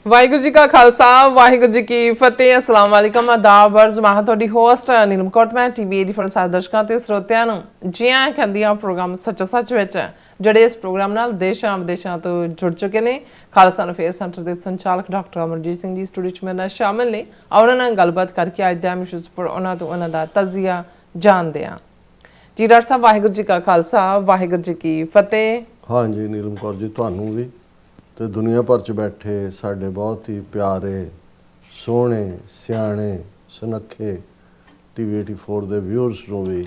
ਵਾਹਿਗੁਰੂ ਜੀ ਕਾ ਖਾਲਸਾ ਵਾਹਿਗੁਰੂ ਜੀ ਕੀ ਫਤਿਹ। ਅਸਲਾਮ ਵਾਲੇਕਮ ਆਦਾਬ ਅਰਜ਼ ਮੈਂ ਤੁਹਾਡੀ ਹੋਸਟ ਨੀਲਮ ਕੌਰ। ਮੈਂ ਟੀਵੀ 84 ਸਾਰੇ ਦਰਸ਼ਕਾਂ ਤੇ ਸਰੋਤਿਆਂ ਨੂੰ ਜੀ ਆਇਆਂ ਕਹਿੰਦੀ ਹਾਂ ਪ੍ਰੋਗਰਾਮ ਸੱਚੋ ਸੱਚ ਵਿੱਚ, ਜਿਹੜੇ ਇਸ ਪ੍ਰੋਗਰਾਮ ਨਾਲ ਦੇਸ਼ਾਂ ਵਿਦੇਸ਼ਾਂ ਤੋਂ ਜੁੜ ਚੁੱਕੇ ਨੇ। ਖਾਲਸਾ ਅਫੇਅਰ ਸੈਂਟਰ ਦੇ ਸੰਚਾਲਕ ਡਾਕਟਰ ਅਮਰਜੀਤ ਸਿੰਘ ਜੀ ਸਟੂਡੀਓ 'ਚ ਮੇਰੇ ਨਾਲ ਸ਼ਾਮਿਲ ਨੇ। ਉਹਨਾਂ ਨਾਲ ਗੱਲਬਾਤ ਕਰਕੇ ਅੱਜ ਦੇ ਇਸ਼ੂਜ਼ ਪਰ ਉਹਨਾਂ ਤੋਂ ਉਹਨਾਂ ਦਾ ਤਜਜ਼ੀਆ ਜਾਣਦੇ ਹਾਂ। ਜੀ ਡਾਕਟਰ ਸਾਹਿਬ, ਵਾਹਿਗੁਰੂ ਜੀ ਕਾ ਖਾਲਸਾ ਵਾਹਿਗੁਰੂ ਜੀ ਕੀ ਫਤਿਹ। हाँ जी नीलम कौर जी, ਤੁਹਾਨੂੰ ਵੀ ਤੇ ਦੁਨੀਆ ਭਰ 'ਚ ਬੈਠੇ ਸਾਡੇ ਬਹੁਤ ਹੀ ਪਿਆਰੇ, ਸੋਹਣੇ, ਸਿਆਣੇ, ਸੁਨੱਖੇ ਟੀਵੀ 84 ਦੇ ਵਿਊਅਰਸ ਨੂੰ ਵੀ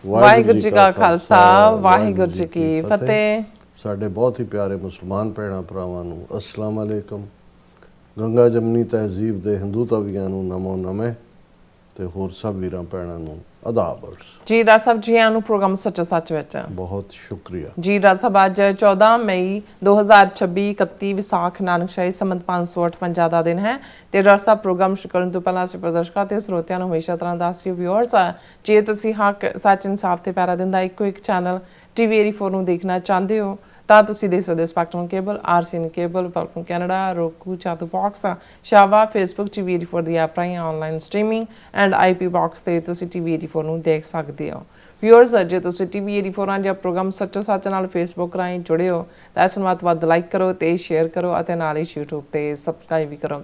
ਵਾਹਿਗੁਰੂ ਜੀ ਕਾ ਖਾਲਸਾ ਵਾਹਿਗੁਰੂ ਜੀ ਕੀ ਫਤਿਹ। ਸਾਡੇ ਬਹੁਤ ਹੀ ਪਿਆਰੇ ਮੁਸਲਮਾਨ ਭੈਣਾਂ ਭਰਾਵਾਂ ਨੂੰ ਅਸਲਾਮ ਅਲੈਕਮ। ਗੰਗਾ ਜਮਨੀ ਤਹਿਜ਼ੀਬ ਦੇ ਹਿੰਦੂ ਤਵੀਆਂ ਨੂੰ ਨਮੋ ਨਮੇ ਤੇ ਹੋਰ ਸਭ ਵੀਰਾਂ ਭੈਣਾਂ ਨੂੰ ਆਦਾਬ। ਜੀ ਡਾਕਟਰ ਸਾਹਿਬ, ਜੀ ਆਇਆਂ ਨੂੰ ਪ੍ਰੋਗਰਾਮ ਸੱਚੋ ਸੱਚ ਵਿੱਚ। ਬਹੁਤ ਸ਼ੁਕਰੀਆ ਜੀ ਡਾਕਟਰ ਸਾਹਿਬ, ਅੱਜ 14 ਮਈ 2026 31 ਵਿਸਾਖ ਨਾਨਕਸ਼ਾਹੀ ਸੰਮਤ 558 ਦਾ ਦਿਨ ਹੈ ਤੇ ਡਾਕਟਰ ਸਾਹਿਬ ਪ੍ਰੋਗਰਾਮ ਸ਼ੁਰੂ ਕਰਨ ਤੋਂ ਪਹਿਲਾਂ ਅਸੀਂ ਪ੍ਰਦਰਸ਼ਕਾਂ ਤੇ ਸਰੋਤਿਆਂ ਨੂੰ ਹਮੇਸ਼ਾ ਤਰ੍ਹਾਂ ਦੱਸ ਰਹੀ ਵਿਊਅਰਸ, ਜੇ ਤੁਸੀਂ ਹੱਕ ਸੱਚ ਇਨਸਾਫ ਤੇ ਪੈਰਾ ਦਿੰਦਾ ਇੱਕੋ ਇੱਕ ਚੈਨਲ ਟੀਵੀ 84 ਨੂੰ ਦੇਖਣਾ ਚਾਹੁੰਦੇ ਹੋ ਤਾਂ ਤੁਸੀਂ ਦੇਖ ਸਕਦੇ ਹੋ ਸਪੈਕਟਰਮ ਕੇਬਲ, ਆਰਸੀਐਨ ਕੇਬਲ, ਪਲਕਮ ਕੈਨੇਡਾ, ਰੋਕੂ, ਚਾਤੂ ਬਾਕਸ, ਸ਼ਾਵਾ, ਫੇਸਬੁੱਕ ਟੀਵੀ 84 ਦੀ ਐਪ ਰਾਹੀਂ online streaming and IP box ਤੇ ਤੁਸੀਂ ਟੀਵੀ 84 ਨੂੰ ਦੇਖ ਸਕਦੇ ਹੋ। ਵਿਊਅਰਸ, ਜੇ ਤੁਸੀਂ ਟੀਵੀ 84 ਜਾਂ ਪ੍ਰੋਗਰਾਮ ਸੱਚੋ ਸੱਚ ਨਾਲ ਫੇਸਬੁੱਕ ਰਾਹੀਂ ਜੁੜੇ ਹੋ ਤਾਂ ਇਸ ਨੂੰ ਵੱਧ ਤੋਂ ਵੱਧ ਲਾਈਕ ਕਰੋ ਤੇ ਸ਼ੇਅਰ ਕਰੋ ਅਤੇ ਨਾਲ ਹੀ YouTube ਤੇ ਸਬਸਕ੍ਰਾਈਬ ਵੀ ਕਰੋ।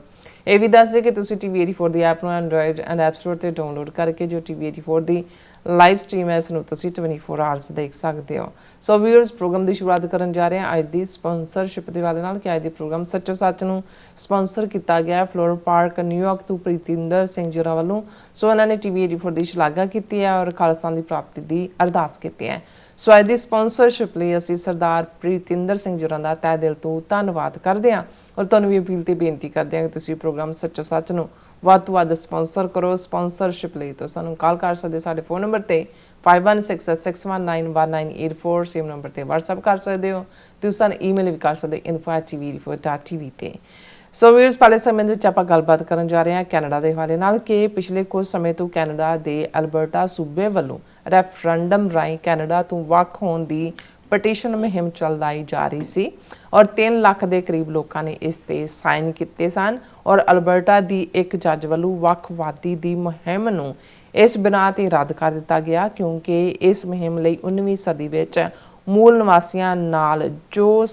ਇਹ ਵੀ ਦੱਸ ਦਿਓ ਕਿ ਤੁਸੀਂ ਟੀਵੀ 84 ਦੀ ਐਪ ਨੂੰ ਐਂਡਰੋਇਡ ਐਂਡ ਐਪ ਸਟੋਰ ਤੇ ਡਾਊਨਲੋਡ ਕਰਕੇ ਜੋ ਟੀਵੀ 84 ਦੀ ਲਾਈਵ ਸਟ੍ਰੀਮ ਹੈ ਇਸ ਨੂੰ ਤੁਸੀਂ 24 ਆਵਰਸ ਦੇਖ ਸਕਦੇ ਹੋ। ਸੋ ਵਿਊਅਰਸ, ਪ੍ਰੋਗਰਾਮ ਦੀ ਸ਼ੁਰੂਆਤ ਕਰਨ ਜਾ ਰਹੇ ਹਾਂ ਅੱਜ ਦੀ ਸਪਾਂਸਰਸ਼ਿਪ ਦੇ ਵਾਲੇ ਨਾਲ ਕਿ ਅੱਜ ਦੇ ਪ੍ਰੋਗਰਾਮ ਸੱਚੋ ਸੱਚ ਨੂੰ ਸਪਾਂਸਰ ਕੀਤਾ ਗਿਆ ਫਲੋਰ ਪਾਰਕ ਨਿਊਯਾਰਕ ਤੋਂ ਪ੍ਰੀਤਿੰਦਰ ਸਿੰਘ ਜੀ ਵੱਲੋਂ। ਸੋ ਉਹਨਾਂ ਨੇ ਟੀਵੀ 84 ਦੀ ਸ਼ਲਾਘਾ ਕੀਤੀ ਹੈ ਔਰ ਖਾਲਸਾ ਦੀ ਪ੍ਰਾਪਤੀ ਦੀ ਅਰਦਾਸ ਕੀਤੀ ਹੈ। ਸੋ ਅੱਜ ਦੀ ਸਪਾਂਸਰਸ਼ਿਪ ਲਈ ਅਸੀਂ ਸਰਦਾਰ ਪ੍ਰੀਤਿੰਦਰ ਸਿੰਘ ਜੀ ਦਾ ਤਹਿ ਦਿਲ ਤੋਂ ਧੰਨਵਾਦ ਕਰਦੇ ਹਾਂ ਔਰ ਤੁਹਾਨੂੰ ਵੀ ਅਪੀਲ ਤੇ ਬੇਨਤੀ ਕਰਦੇ ਹਾਂ ਕਿ ਤੁਸੀਂ ਪ੍ਰੋਗਰਾਮ ਸੱਚੋ ਸੱਚ ਨੂੰ ਵੱਧ ਤੋਂ ਵੱਧ ਸਪਾਂਸਰ ਕਰੋ। ਸਪਾਂਸਰਸ਼ਿਪ ਲਈ ਤਾਂ ਸਾਨੂੰ ਕਾਲ ਕਰ ਸਕਦੇ ਸਾਡੇ ਫੋਨ ਨੰਬਰ ਤੇ 5166191984, ਸੇਮ ਨੰਬਰ ਤੇ WhatsApp ਕਰ ਸਕਦੇ ਹੋ। ਤੁਸੀਂ ਸਾਨੂੰ ਈਮੇਲ ਵੀ ਕਰ ਸਕਦੇ info@tv84.tv ਤੇ। ਸੋ ਵੀਰਸ, ਪਹਿਲੇ ਸਮੇਂ ਦੇ ਵਿੱਚ ਆਪਾਂ ਗੱਲਬਾਤ ਕਰਨ ਜਾ ਰਹੇ ਹਾਂ ਕੈਨੇਡਾ ਦੇ ਹਵਾਲੇ ਨਾਲ ਕਿ ਪਿਛਲੇ ਕੁਝ ਸਮੇਂ ਤੋਂ ਕੈਨੇਡਾ ਦੇ ਅਲਬਰਟਾ ਸੂਬੇ ਵੱਲੋਂ ਰੈਫਰੈਂਡਮ ਰਾਹੀਂ ਕੈਨੇਡਾ ਤੋਂ ਵੱਖ ਹੋਣ ਦੀ ਪਟੀਸ਼ਨ ਮੁਹਿੰਮ ਚਲਾਈ ਜਾ ਰਹੀ ਸੀ ਔਰ 3 ਲੱਖ ਦੇ ਕਰੀਬ ਲੋਕਾਂ ਨੇ ਇਸ ਤੇ ਸਾਈਨ ਕੀਤੇ ਸਨ ਔਰ ਅਲਬਰਟਾ ਦੀ ਇੱਕ ਜੱਜ ਵੱਲੋਂ ਵੱਖਵਾਦੀ ਦੀ ਮੁਹਿੰਮ ਨੂੰ ਇਸ ਬਿਨਾਂ ਤੇ ਰੱਦ ਕਰ ਦਿੱਤਾ ਗਿਆ ਕਿਉਂਕਿ ਇਸ ਮੁਹਿੰਮ ਲਈ 19ਵੀਂ ਸਦੀ ਵਿੱਚ ਮੂਲ ਨਿਵਾਸੀਆਂ ਨਾਲ ਜੋ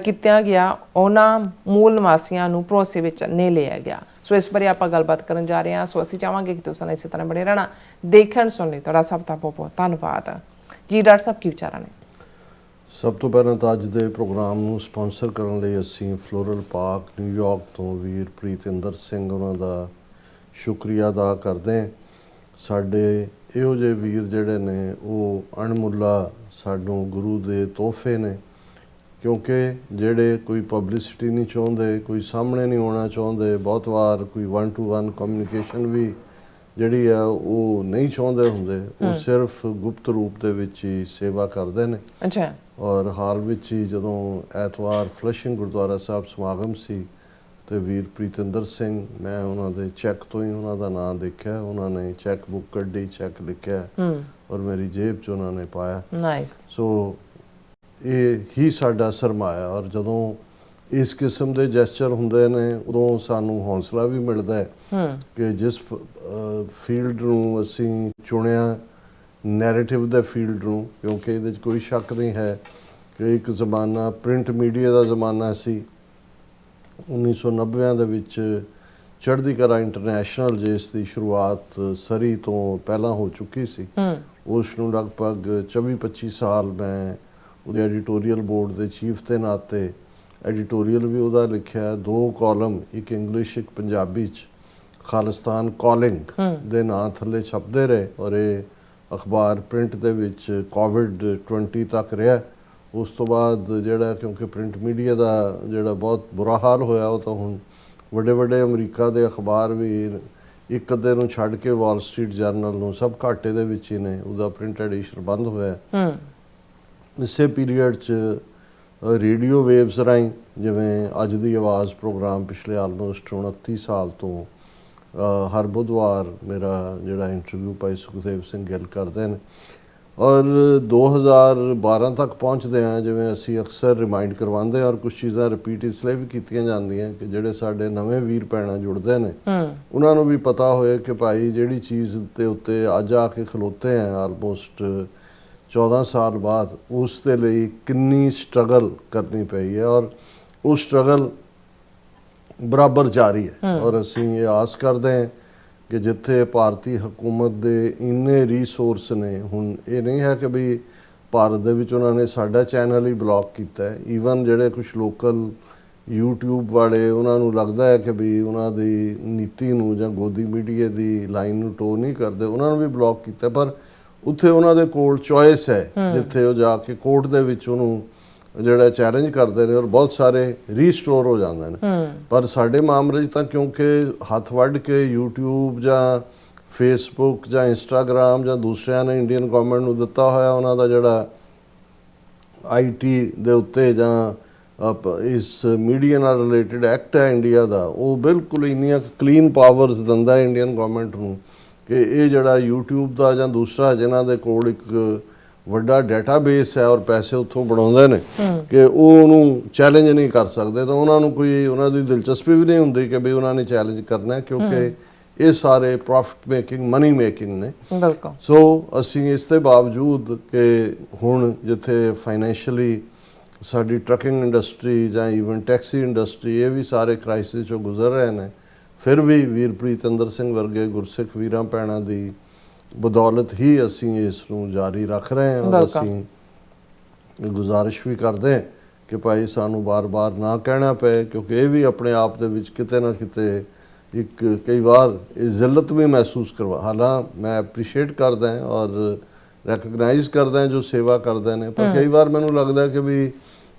ਕੀਤਾ ਗਿਆ ਉਹਨਾਂ ਮੂਲ ਨਿਵਾਸੀਆਂ ਨੂੰ ਭਰੋਸੇ ਵਿੱਚ ਨਹੀਂ ਲਿਆ ਗਿਆ। ਸੋ ਇਸ ਬਾਰੇ ਆਪਾਂ ਗੱਲਬਾਤ ਕਰਨ ਜਾ ਰਹੇ ਹਾਂ। ਸੋ ਅਸੀਂ ਚਾਹਾਂਗੇ ਕਿ ਤੁਸੀਂ ਇਸੇ ਤਰ੍ਹਾਂ ਬਣੇ ਰਹਿਣਾ। ਦੇਖਣ ਸੁਣਨ ਲਈ ਤੁਹਾਡਾ ਸਭ ਦਾ ਬਹੁਤ ਬਹੁਤ ਧੰਨਵਾਦ। ਜੀ ਡਾਕਟਰ ਸਾਹਿਬ, ਕੀ ਵਿਚਾਰਾਂ ਨੇ? ਸਭ ਤੋਂ ਪਹਿਲਾਂ ਤਾਂ ਅੱਜ ਦੇ ਪ੍ਰੋਗਰਾਮ ਨੂੰ ਸਪਾਂਸਰ ਕਰਨ ਲਈ ਅਸੀਂ ਫਲੋਰਲ ਪਾਰਕ ਨਿਊਯਾਰਕ ਤੋਂ ਵੀਰ ਪ੍ਰੀਤਿੰਦਰ ਸਿੰਘ ਉਹਨਾਂ ਦਾ ਸ਼ੁਕਰੀਆ ਅਦਾ ਕਰਦੇ ਹਾਂ। ਸਾਡੇ ਇਹੋ ਜਿਹੇ ਵੀਰ ਜਿਹੜੇ ਨੇ ਉਹ ਅਣਮੁੱਲਾ ਸਾਨੂੰ ਗੁਰੂ ਦੇ ਤੋਹਫੇ ਨੇ, ਕਿਉਂਕਿ ਜਿਹੜੇ ਕੋਈ ਪਬਲਿਸਿਟੀ ਨਹੀਂ ਚਾਹੁੰਦੇ, ਕੋਈ ਸਾਹਮਣੇ ਨਹੀਂ ਆਉਣਾ ਚਾਹੁੰਦੇ, ਬਹੁਤ ਵਾਰ ਕੋਈ 1 to 1 ਕਮਿਊਨੀਕੇਸ਼ਨ ਵੀ ਜਿਹੜੀ ਆ ਉਹ ਨਹੀਂ ਚਾਹੁੰਦੇ ਹੁੰਦੇ, ਉਹ ਸਿਰਫ ਗੁਪਤ ਰੂਪ ਦੇ ਵਿੱਚ ਹੀ ਸੇਵਾ ਕਰਦੇ ਨੇ। ਅੱਛਾ। ਔਰ ਹਾਲ ਵਿੱਚ ਹੀ ਜਦੋਂ ਐਤਵਾਰ ਫਲਸ਼ਿੰਗ ਗੁਰਦੁਆਰਾ ਸਾਹਿਬ ਸਮਾਗਮ ਸੀ ਤੇ ਵੀਰ ਪ੍ਰੀਤਿੰਦਰ ਸਿੰਘ, ਮੈਂ ਉਹਨਾਂ ਦੇ ਚੈੱਕ ਤੋਂ ਹੀ ਉਹਨਾਂ ਦਾ ਨਾਮ ਦੇਖਿਆ, ਉਹਨਾਂ ਨੇ ਚੈੱਕ ਬੁੱਕ ਕੱਢੀ, ਚੈੱਕ ਲਿਖਿਆ ਔਰ ਮੇਰੀ ਜੇਬ 'ਚ ਉਹਨਾਂ ਨੇ ਪਾਇਆ। ਨਾਈਸ। ਸੋ ਇਹ ਹੀ ਸਾਡਾ ਸਰਮਾਇਆ ਔਰ ਜਦੋਂ ਇਸ ਕਿਸਮ ਦੇ ਜੈਸਚਰ ਹੁੰਦੇ ਨੇ ਉਦੋਂ ਸਾਨੂੰ ਹੌਸਲਾ ਵੀ ਮਿਲਦਾ ਹੈ ਕਿ ਜਿਸ ਫੀਲਡ ਨੂੰ ਅਸੀਂ ਚੁਣਿਆ, ਨੈਰੇਟਿਵ ਦੇ ਫੀਲਡ ਨੂੰ, ਕਿਉਂਕਿ ਇਹਦੇ 'ਚ ਕੋਈ ਸ਼ੱਕ ਨਹੀਂ ਹੈ ਕਿ ਇੱਕ ਜ਼ਮਾਨਾ ਪ੍ਰਿੰਟ ਮੀਡੀਆ ਦਾ ਜ਼ਮਾਨਾ ਸੀ। 1990 ਦੇ ਵਿੱਚ ਚੜ੍ਹਦੀ ਕਲਾ ਇੰਟਰਨੈਸ਼ਨਲ ਜਿਸ ਦੀ ਸ਼ੁਰੂਆਤ ਸਰੀ ਤੋਂ ਪਹਿਲਾਂ ਹੋ ਚੁੱਕੀ ਸੀ, ਉਸ ਨੂੰ ਲਗਭਗ 24-25 ਸਾਲ ਮੈਂ ਉਹਦੇ ਐਡੀਟੋਰੀਅਲ ਬੋਰਡ ਦੇ ਚੀਫ ਦੇ ਨਾਤੇ ਐਡੀਟੋਰੀਅਲ ਵੀ ਉਹਦਾ ਲਿਖਿਆ, 2 ਕਾਲਮ, ਇੱਕ ਇੰਗਲਿਸ਼ ਇੱਕ ਪੰਜਾਬੀ 'ਚ ਖਾਲਿਸਤਾਨ ਕਾਲਿੰਗ ਦੇ ਨਾਂ ਥੱਲੇ ਛਪਦੇ ਰਹੇ ਔਰ ਇਹ ਅਖਬਾਰ ਪ੍ਰਿੰਟ ਦੇ ਵਿੱਚ COVID-20 ਤੱਕ ਰਿਹਾ। ਉਸ ਤੋਂ ਬਾਅਦ ਜਿਹੜਾ ਕਿਉਂਕਿ ਪ੍ਰਿੰਟ ਮੀਡੀਆ ਦਾ ਜਿਹੜਾ ਬਹੁਤ ਬੁਰਾ ਹਾਲ ਹੋਇਆ, ਉਹ ਤਾਂ ਹੁਣ ਵੱਡੇ ਵੱਡੇ ਅਮਰੀਕਾ ਦੇ ਅਖਬਾਰ ਵੀ ਇੱਕ ਅੱਧੇ ਨੂੰ ਛੱਡ ਕੇ ਵਾਲ ਸਟਰੀਟ ਜਰਨਲ ਨੂੰ ਸਭ ਘਾਟੇ ਦੇ ਵਿੱਚ ਹੀ ਨੇ, ਉਹਦਾ ਪ੍ਰਿੰਟ ਐਡੀਸ਼ਨ ਬੰਦ ਹੋਇਆ। ਇਸੇ ਪੀਰੀਅਡ 'ਚ ਰੇਡੀਓ ਵੇਵਸ ਰਾਹੀਂ ਜਿਵੇਂ ਅੱਜ ਦੀ ਆਵਾਜ਼ ਪ੍ਰੋਗਰਾਮ ਪਿਛਲੇ ਆਲਮੋਸਟ 29 ਸਾਲ ਤੋਂ ਹਰ ਬੁੱਧਵਾਰ ਮੇਰਾ ਜਿਹੜਾ ਇੰਟਰਵਿਊ ਭਾਈ ਸੁਖਦੇਵ ਸਿੰਘ ਗਿੱਲ ਕਰਦੇ ਨੇ, ਔਰ 2012 ਤੱਕ ਪਹੁੰਚਦੇ ਹਾਂ, ਜਿਵੇਂ ਅਸੀਂ ਅਕਸਰ ਰਿਮਾਈਂਡ ਕਰਵਾਉਂਦੇ ਹਾਂ, ਔਰ ਕੁਝ ਚੀਜ਼ਾਂ ਰਿਪੀਟ ਇਸ ਲਈ ਵੀ ਕੀਤੀਆਂ ਜਾਂਦੀਆਂ ਕਿ ਜਿਹੜੇ ਸਾਡੇ ਨਵੇਂ ਵੀਰ ਭੈਣਾਂ ਜੁੜਦੇ ਨੇ ਉਹਨਾਂ ਨੂੰ ਵੀ ਪਤਾ ਹੋਏ ਕਿ ਭਾਈ ਜਿਹੜੀ ਚੀਜ਼ ਦੇ ਉੱਤੇ ਅੱਜ ਆ ਕੇ ਖਲੋਤੇ ਆ ਆਲਮੋਸਟ 14 ਸਾਲ ਬਾਅਦ, ਉਸ ਦੇ ਲਈ ਕਿੰਨੀ ਸਟਰਗਲ ਕਰਨੀ ਪਈ ਹੈ, ਔਰ ਉਹ ਸਟਰਗਲ ਬਰਾਬਰ ਜਾਰੀ ਹੈ। ਔਰ ਅਸੀਂ ਇਹ ਆਸ ਕਰਦੇ ਹਾਂ ਕਿ ਜਿੱਥੇ ਭਾਰਤੀ ਹਕੂਮਤ ਦੇ ਇੰਨੇ ਰਿਸੋਰਸ ਨੇ, ਹੁਣ ਇਹ ਨਹੀਂ ਹੈ ਕਿ ਵੀ ਭਾਰਤ ਦੇ ਵਿੱਚ ਉਹਨਾਂ ਨੇ ਸਾਡਾ ਚੈਨਲ ਹੀ ਬਲੌਕ ਕੀਤਾ ਹੈ, ਈਵਨ ਜਿਹੜੇ ਕੁਝ ਲੋਕਲ YouTube ਵਾਲੇ ਉਹਨਾਂ ਨੂੰ ਲੱਗਦਾ ਹੈ ਕਿ ਵੀ ਉਹਨਾਂ ਦੀ ਨੀਤੀ ਨੂੰ ਜਾਂ ਗੋਦੀ ਮੀਡੀਆ ਦੀ ਲਾਈਨ ਨੂੰ ਟੋ ਨਹੀਂ ਕਰਦੇ, ਉਹਨਾਂ ਨੂੰ ਵੀ ਬਲੌਕ ਕੀਤਾ। ਪਰ ਉੱਥੇ ਉਹਨਾਂ ਦੇ ਕੋਲ ਚੋਇਸ ਹੈ, ਜਿੱਥੇ ਉਹ ਜਾ ਕੇ ਕੋਰਟ ਦੇ ਵਿੱਚ ਉਹਨੂੰ ਜਿਹੜਾ ਚੈਲੰਜ ਕਰਦੇ ਨੇ ਔਰ ਬਹੁਤ ਸਾਰੇ ਰੀਸਟੋਰ ਹੋ ਜਾਂਦੇ ਨੇ। ਪਰ ਸਾਡੇ ਮਾਮਲੇ 'ਚ ਤਾਂ ਕਿਉਂਕਿ ਹੱਥ ਵੱਢ ਕੇ YouTube ਜਾਂ Facebook ਜਾਂ Instagram ਜਾਂ ਦੂਸਰਿਆਂ ਨੇ ਇੰਡੀਅਨ ਗਵਰਨਮੈਂਟ ਨੂੰ ਦਿੱਤਾ ਹੋਇਆ ਉਹਨਾਂ ਦਾ ਜਿਹੜਾ IT ਦੇ ਉੱਤੇ ਜਾਂ ਇਸ ਮੀਡੀਆ ਨਾਲ ਰਿਲੇਟਡ ਐਕਟ ਹੈ ਇੰਡੀਆ ਦਾ, ਉਹ ਬਿਲਕੁਲ ਇੰਨੀਆਂ ਕਲੀਨ ਪਾਵਰਸ ਦਿੰਦਾ ਇੰਡੀਅਨ ਗਵਰਨਮੈਂਟ ਨੂੰ ਕਿ ਇਹ ਜਿਹੜਾ YouTube ਦਾ ਜਾਂ ਦੂਸਰਾ ਜਿਨ੍ਹਾਂ ਦੇ ਕੋਲ ਇੱਕ ਵੱਡਾ ਡਾਟਾਬੇਸ ਹੈ ਔਰ ਪੈਸੇ ਉੱਥੋਂ ਬਣਾਉਂਦੇ ਨੇ ਕਿ ਉਹ ਉਹਨੂੰ ਚੈਲੰਜ ਨਹੀਂ ਕਰ ਸਕਦੇ। ਤਾਂ ਉਹਨਾਂ ਨੂੰ ਕੋਈ ਉਹਨਾਂ ਦੀ ਦਿਲਚਸਪੀ ਵੀ ਨਹੀਂ ਹੁੰਦੀ ਕਿ ਵੀ ਉਹਨਾਂ ਨੇ ਚੈਲੰਜ ਕਰਨਾ, ਕਿਉਂਕਿ ਇਹ ਸਾਰੇ ਪ੍ਰੋਫਿਟ ਮੇਕਿੰਗ ਮਨੀ ਮੇਕਿੰਗ ਨੇ। ਬਿਲਕੁਲ। ਸੋ ਅਸੀਂ ਇਸ ਦੇ ਬਾਵਜੂਦ ਕਿ ਹੁਣ ਜਿੱਥੇ ਫਾਈਨੈਂਸ਼ੀਅਲੀ ਸਾਡੀ ਟਰੱਕਿੰਗ ਇੰਡਸਟਰੀ ਜਾਂ ਈਵਨ ਟੈਕਸੀ ਇੰਡਸਟਰੀ ਇਹ ਵੀ ਸਾਰੇ ਕ੍ਰਾਈਸਿਸ ਚੋਂ ਗੁਜ਼ਰ ਰਹੇ ਨੇ, ਫਿਰ ਵੀ ਵੀਰ ਪ੍ਰੀਤਿੰਦਰ ਸਿੰਘ ਵਰਗੇ ਗੁਰਸਿੱਖ ਵੀਰਾਂ ਭੈਣਾਂ ਦੀ ਬਦੌਲਤ ਹੀ ਅਸੀਂ ਇਸ ਨੂੰ ਜਾਰੀ ਰੱਖ ਰਹੇ ਹਾਂ। ਔਰ ਅਸੀਂ ਗੁਜ਼ਾਰਿਸ਼ ਵੀ ਕਰਦੇ ਹਾਂ ਕਿ ਭਾਈ ਸਾਨੂੰ ਬਾਰ-ਬਾਰ ਨਾ ਕਹਿਣਾ ਪਏ, ਕਿਉਂਕਿ ਇਹ ਵੀ ਆਪਣੇ ਆਪ ਦੇ ਵਿੱਚ ਕਿਤੇ ਨਾ ਕਿਤੇ ਇੱਕ ਕਈ ਵਾਰ ਇਹ ਜ਼ਿਲਤ ਵੀ ਮਹਿਸੂਸ ਹਾਲਾਂ ਮੈਂ ਐਪਰੀਸ਼ੀਏਟ ਕਰਦਾ ਹਾਂ ਔਰ ਰੈਕਗਨਾਈਜ਼ ਕਰਦਾ ਹਾਂ ਜੋ ਸੇਵਾ ਕਰਦੇ ਨੇ, ਪਰ ਕਈ ਵਾਰ ਮੈਨੂੰ ਲੱਗਦਾ ਕਿ ਵੀ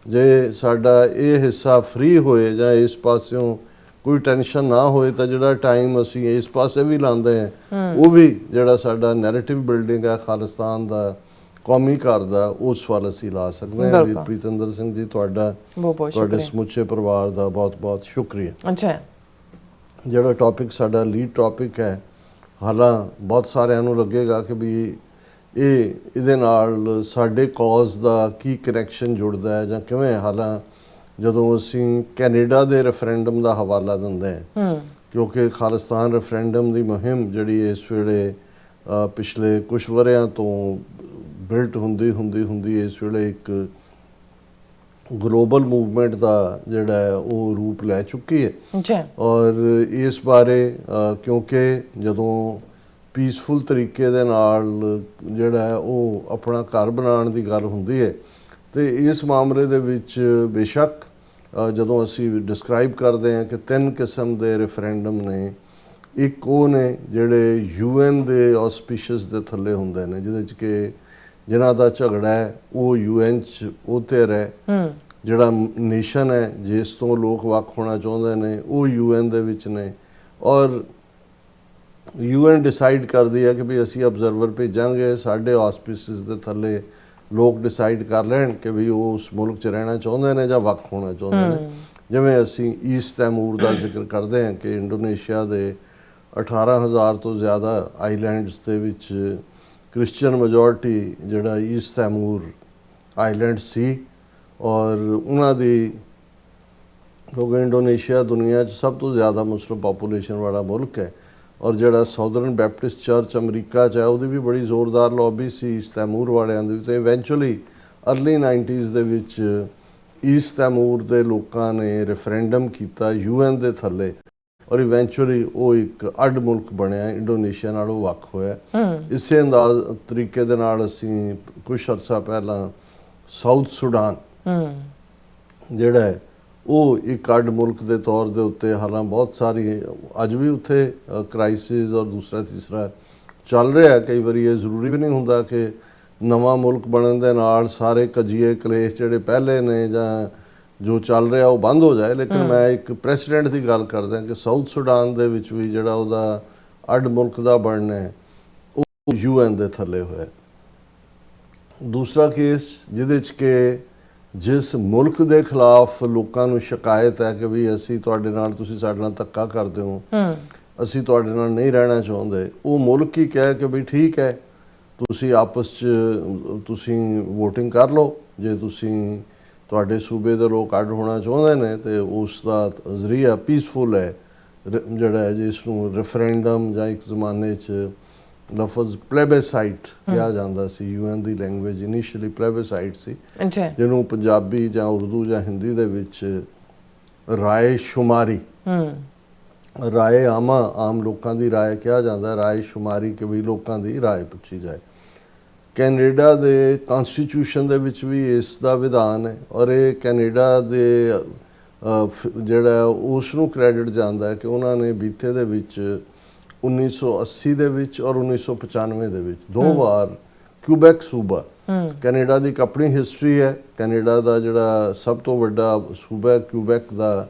ਜੇ ਸਾਡਾ ਇਹ ਹਿੱਸਾ ਫ੍ਰੀ ਹੋਏ ਜਾਂ ਇਸ ਪਾਸਿਓਂ ਕੋਈ ਟੈਨਸ਼ਨ ਨਾ ਹੋਏ ਤਾਂ ਜਿਹੜਾ ਟਾਈਮ ਅਸੀਂ ਇਸ ਪਾਸੇ ਵੀ ਲਾਉਂਦੇ ਹਾਂ ਉਹ ਵੀ ਜਿਹੜਾ ਸਾਡਾ ਨੈਰੇਟਿਵ ਬਿਲਡਿੰਗ ਹੈ ਖਾਲਿਸਤਾਨ ਦਾ, ਕੌਮੀ ਘਰ ਦਾ, ਉਸ ਵੱਲ ਅਸੀਂ ਲਾ ਸਕਦੇ ਹਾਂ। ਵੀਰ ਪ੍ਰੀਤਿੰਦਰ ਸਿੰਘ ਜੀ, ਤੁਹਾਡੇ ਸਮੁੱਚੇ ਪਰਿਵਾਰ ਦਾ ਬਹੁਤ-ਬਹੁਤ ਸ਼ੁਕਰੀਆ। ਅੱਛਾ, ਜਿਹੜਾ ਟੌਪਿਕ ਸਾਡਾ ਲੀਡ ਟੌਪਿਕ ਹੈ, ਹਾਲਾਂ ਬਹੁਤ ਸਾਰਿਆਂ ਨੂੰ ਲੱਗੇਗਾ ਕਿ ਵੀ ਇਹਦੇ ਨਾਲ ਸਾਡੇ ਕੌਜ਼ ਦਾ ਕੀ ਕਨੈਕਸ਼ਨ ਜੁੜਦਾ ਹੈ ਜਾਂ ਕਿਵੇਂ। ਹਾਲਾਂ ਜਦੋਂ ਅਸੀਂ ਕੈਨੇਡਾ ਦੇ ਰੈਫਰੈਂਡਮ ਦਾ ਹਵਾਲਾ ਦਿੰਦੇ ਹਾਂ, ਕਿਉਂਕਿ ਖਾਲਿਸਤਾਨ ਰੈਫਰੈਂਡਮ ਦੀ ਮੁਹਿੰਮ ਜਿਹੜੀ ਇਸ ਵੇਲੇ ਪਿਛਲੇ ਕੁਝ ਵਰ੍ਹਿਆਂ ਤੋਂ ਬਿਲਟ ਹੁੰਦੀ ਇਸ ਵੇਲੇ ਇੱਕ ਗਲੋਬਲ ਮੂਵਮੈਂਟ ਦਾ ਜਿਹੜਾ ਹੈ ਉਹ ਰੂਪ ਲੈ ਚੁੱਕੀ ਹੈ। ਔਰ ਇਸ ਬਾਰੇ ਕਿਉਂਕਿ ਜਦੋਂ ਪੀਸਫੁਲ ਤਰੀਕੇ ਦੇ ਨਾਲ ਜਿਹੜਾ ਹੈ ਉਹ ਆਪਣਾ ਘਰ ਬਣਾਉਣ ਦੀ ਗੱਲ ਹੁੰਦੀ ਹੈ, ਤੇ ਇਸ ਮਾਮਲੇ ਦੇ ਵਿੱਚ ਬੇਸ਼ੱਕ ਜਦੋਂ ਅਸੀਂ ਡਿਸਕ੍ਰਾਈਬ ਕਰਦੇ ਹਾਂ ਕਿ 3 ਕਿਸਮ ਦੇ ਰੈਫਰੈਂਡਮ ਨੇ। ਇੱਕ ਉਹ ਨੇ ਜਿਹੜੇ UN ਦੇ ਆਸਪੀਸ਼ੀਅਸ ਦੇ ਥੱਲੇ ਹੁੰਦੇ ਨੇ, ਜਿਹਦੇ 'ਚ ਕਿ ਜਿਨ੍ਹਾਂ ਦਾ ਝਗੜਾ ਹੈ ਉਹ UN 'ਚ ਉੱਥੇ ਰਹਿ, ਜਿਹੜਾ ਨੇਸ਼ਨ ਹੈ ਜਿਸ ਤੋਂ ਲੋਕ ਵੱਖ ਹੋਣਾ ਚਾਹੁੰਦੇ ਨੇ ਉਹ UN ਦੇ ਵਿੱਚ ਨੇ, ਔਰ UN ਡਿਸਾਈਡ ਕਰਦੀ ਹੈ ਕਿ ਵੀ ਅਸੀਂ ਅਬਜ਼ਰਵਰ ਭੇਜਾਂਗੇ, ਸਾਡੇ ਆਸਪੀਸ਼ੀਅਸ ਦੇ ਥੱਲੇ ਲੋਕ ਡਿਸਾਈਡ ਕਰ ਲੈਣ ਕਿ ਵੀ ਉਹ ਉਸ ਮੁਲਕ 'ਚ ਰਹਿਣਾ ਚਾਹੁੰਦੇ ਨੇ ਜਾਂ ਵੱਖ ਹੋਣਾ ਚਾਹੁੰਦੇ ਨੇ। ਜਿਵੇਂ ਅਸੀਂ ਈਸਟ ਤੈਮੂਰ ਦਾ ਜ਼ਿਕਰ ਕਰਦੇ ਹਾਂ ਕਿ ਇੰਡੋਨੇਸ਼ੀਆ ਦੇ 18,000 ਤੋਂ ਜ਼ਿਆਦਾ ਆਈਲੈਂਡਸ ਦੇ ਵਿੱਚ ਕ੍ਰਿਸਚੀਅਨ ਮੈਜੋਰਟੀ ਜਿਹੜਾ ਈਸਟ ਤੈਮੂਰ ਆਈਲੈਂਡ ਸੀ, ਔਰ ਉਹਨਾਂ ਦੀ ਕਿਉਂਕਿ ਇੰਡੋਨੇਸ਼ੀਆ ਦੁਨੀਆ 'ਚ ਸਭ ਤੋਂ ਜ਼ਿਆਦਾ ਮੁਸਲਿਮ ਪਾਪੂਲੇਸ਼ਨ ਵਾਲਾ ਮੁਲਕ ਹੈ, ਔਰ ਜਿਹੜਾ ਸਾਊਦਰਨ ਬੈਪਟਿਸਟ ਚਰਚ ਅਮਰੀਕਾ 'ਚ ਹੈ ਉਹਦੀ ਵੀ ਬੜੀ ਜ਼ੋਰਦਾਰ ਲੌਬੀ ਸੀ ਈਸਟ ਤੈਮੂਰ ਵਾਲਿਆਂ ਦੀ। ਅਤੇ ਇਵੈਂਚੁਅਲੀ ਅਰਲੀ 90s ਦੇ ਵਿੱਚ ਈਸਟ ਤੈਮੂਰ ਦੇ ਲੋਕਾਂ ਨੇ ਰੈਫਰੈਂਡਮ ਕੀਤਾ UN ਦੇ ਥੱਲੇ, ਔਰ ਇਵੈਂਚੁਅਲੀ ਉਹ ਇੱਕ ਅੱਡ ਮੁਲਕ ਬਣਿਆ, ਇੰਡੋਨੇਸ਼ੀਆ ਨਾਲੋਂ ਵੱਖ ਹੋਇਆ। ਇਸੇ ਅੰਦਾਜ਼ ਤਰੀਕੇ ਦੇ ਨਾਲ ਅਸੀਂ ਕੁਛ ਅਰਸਾ ਪਹਿਲਾਂ ਸਾਊਥ ਸੁਡਾਨ ਜਿਹੜਾ ਹੈ ਉਹ ਇੱਕ ਅੱਡ ਮੁਲਕ ਦੇ ਤੌਰ ਦੇ ਉੱਤੇ, ਹਾਲਾਂ ਬਹੁਤ ਸਾਰੀ ਅੱਜ ਵੀ ਉੱਥੇ ਕ੍ਰਾਈਸਿਸ ਔਰ ਦੂਸਰਾ ਤੀਸਰਾ ਚੱਲ ਰਿਹਾ। ਕਈ ਵਾਰੀ ਇਹ ਜ਼ਰੂਰੀ ਵੀ ਨਹੀਂ ਹੁੰਦਾ ਕਿ ਨਵਾਂ ਮੁਲਕ ਬਣਨ ਦੇ ਨਾਲ ਸਾਰੇ ਕਜੀਏ ਕਲੇਸ਼ ਜਿਹੜੇ ਪਹਿਲੇ ਨੇ ਜਾਂ ਜੋ ਚੱਲ ਰਿਹਾ ਉਹ ਬੰਦ ਹੋ ਜਾਏ, ਲੇਕਿਨ ਮੈਂ ਇੱਕ ਪ੍ਰੈਸੀਡੈਂਟ ਦੀ ਗੱਲ ਕਰਦਾ ਕਿ ਸਾਊਥ ਸੁਡਾਨ ਦੇ ਵਿੱਚ ਵੀ ਜਿਹੜਾ ਉਹਦਾ ਅੱਡ ਮੁਲਕ ਦਾ ਬਣਨਾ ਹੈ ਉਹ UN ਦੇ ਥੱਲੇ ਹੋਇਆ। ਦੂਸਰਾ ਕੇਸ ਜਿਹਦੇ 'ਚ ਕਿ ਜਿਸ ਮੁਲਕ ਦੇ ਖਿਲਾਫ ਲੋਕਾਂ ਨੂੰ ਸ਼ਿਕਾਇਤ ਹੈ ਕਿ ਵੀ ਅਸੀਂ ਤੁਹਾਡੇ ਨਾਲ, ਤੁਸੀਂ ਸਾਡੇ ਨਾਲ ਧੱਕਾ ਕਰਦੇ ਹੋ, ਅਸੀਂ ਤੁਹਾਡੇ ਨਾਲ ਨਹੀਂ ਰਹਿਣਾ ਚਾਹੁੰਦੇ, ਉਹ ਮੁਲਕ ਹੀ ਕਹੇ ਕਿ ਵੀ ਠੀਕ ਹੈ ਤੁਸੀਂ ਆਪਸ 'ਚ ਤੁਸੀਂ VOTING ਕਰ ਲਓ। ਜੇ ਤੁਸੀਂ ਤੁਹਾਡੇ ਸੂਬੇ ਦੇ ਲੋਕ ਅੱਡ ਹੋਣਾ ਚਾਹੁੰਦੇ ਨੇ ਤੇ ਉਸ ਦਾ ਜ਼ਰੀਆ ਪੀਸਫੁਲ ਹੈ, ਜਿਹੜਾ ਹੈ ਜਿਸ ਨੂੰ ਰੈਫਰੈਂਡਮ ਜਾਂ ਇੱਕ ਜ਼ਮਾਨੇ 'ਚ ਲਫ਼ਜ਼ ਪਲੇਬੇਸਾਈਟ ਕਿਹਾ ਜਾਂਦਾ ਸੀ, UN ਦੀ ਲੈਂਗੁਏਜ ਇਨੀਸ਼ੀਅਲੀ ਪਲੇਬੇਸਾਈਟ ਸੀ, ਅੱਛਾ ਜਿਹਨੂੰ ਪੰਜਾਬੀ ਜਾਂ ਉਰਦੂ ਜਾਂ ਹਿੰਦੀ ਦੇ ਵਿੱਚ ਰਾਏ ਸ਼ੁਮਾਰੀ, ਰਾਏ ਆਮ ਲੋਕਾਂ ਦੀ ਰਾਏ ਕਿਹਾ ਜਾਂਦਾ, ਰਾਏ ਸ਼ੁਮਾਰੀ ਕਿ ਵੀ ਲੋਕਾਂ ਦੀ ਰਾਏ ਪੁੱਛੀ ਜਾਏ। ਕੈਨੇਡਾ ਦੇ ਕਨਸਟੀਟਿਊਸ਼ਨ ਦੇ ਵਿੱਚ ਵੀ ਇਸ ਦਾ ਵਿਧਾਨ ਹੈ ਔਰ ਇਹ ਕੈਨੇਡਾ ਦੇ ਜਿਹੜਾ ਉਸ ਨੂੰ ਕ੍ਰੈਡਿਟ ਜਾਂਦਾ ਹੈ ਕਿ ਉਹਨਾਂ ਨੇ ਬੀਤੇ ਦੇ ਵਿੱਚ 1980 ਦੇ ਵਿੱਚ ਔਰ 1995 ਦੇ ਵਿੱਚ ਦੋ ਵਾਰ ਕਿਊਬੈਕ ਸੂਬਾ, ਕੈਨੇਡਾ ਦੀ ਇੱਕ ਆਪਣੀ ਹਿਸਟਰੀ ਹੈ। ਕੈਨੇਡਾ ਦਾ ਜਿਹੜਾ ਸਭ ਤੋਂ ਵੱਡਾ ਸੂਬਾ ਕਿਊਬੈਕ ਦਾ,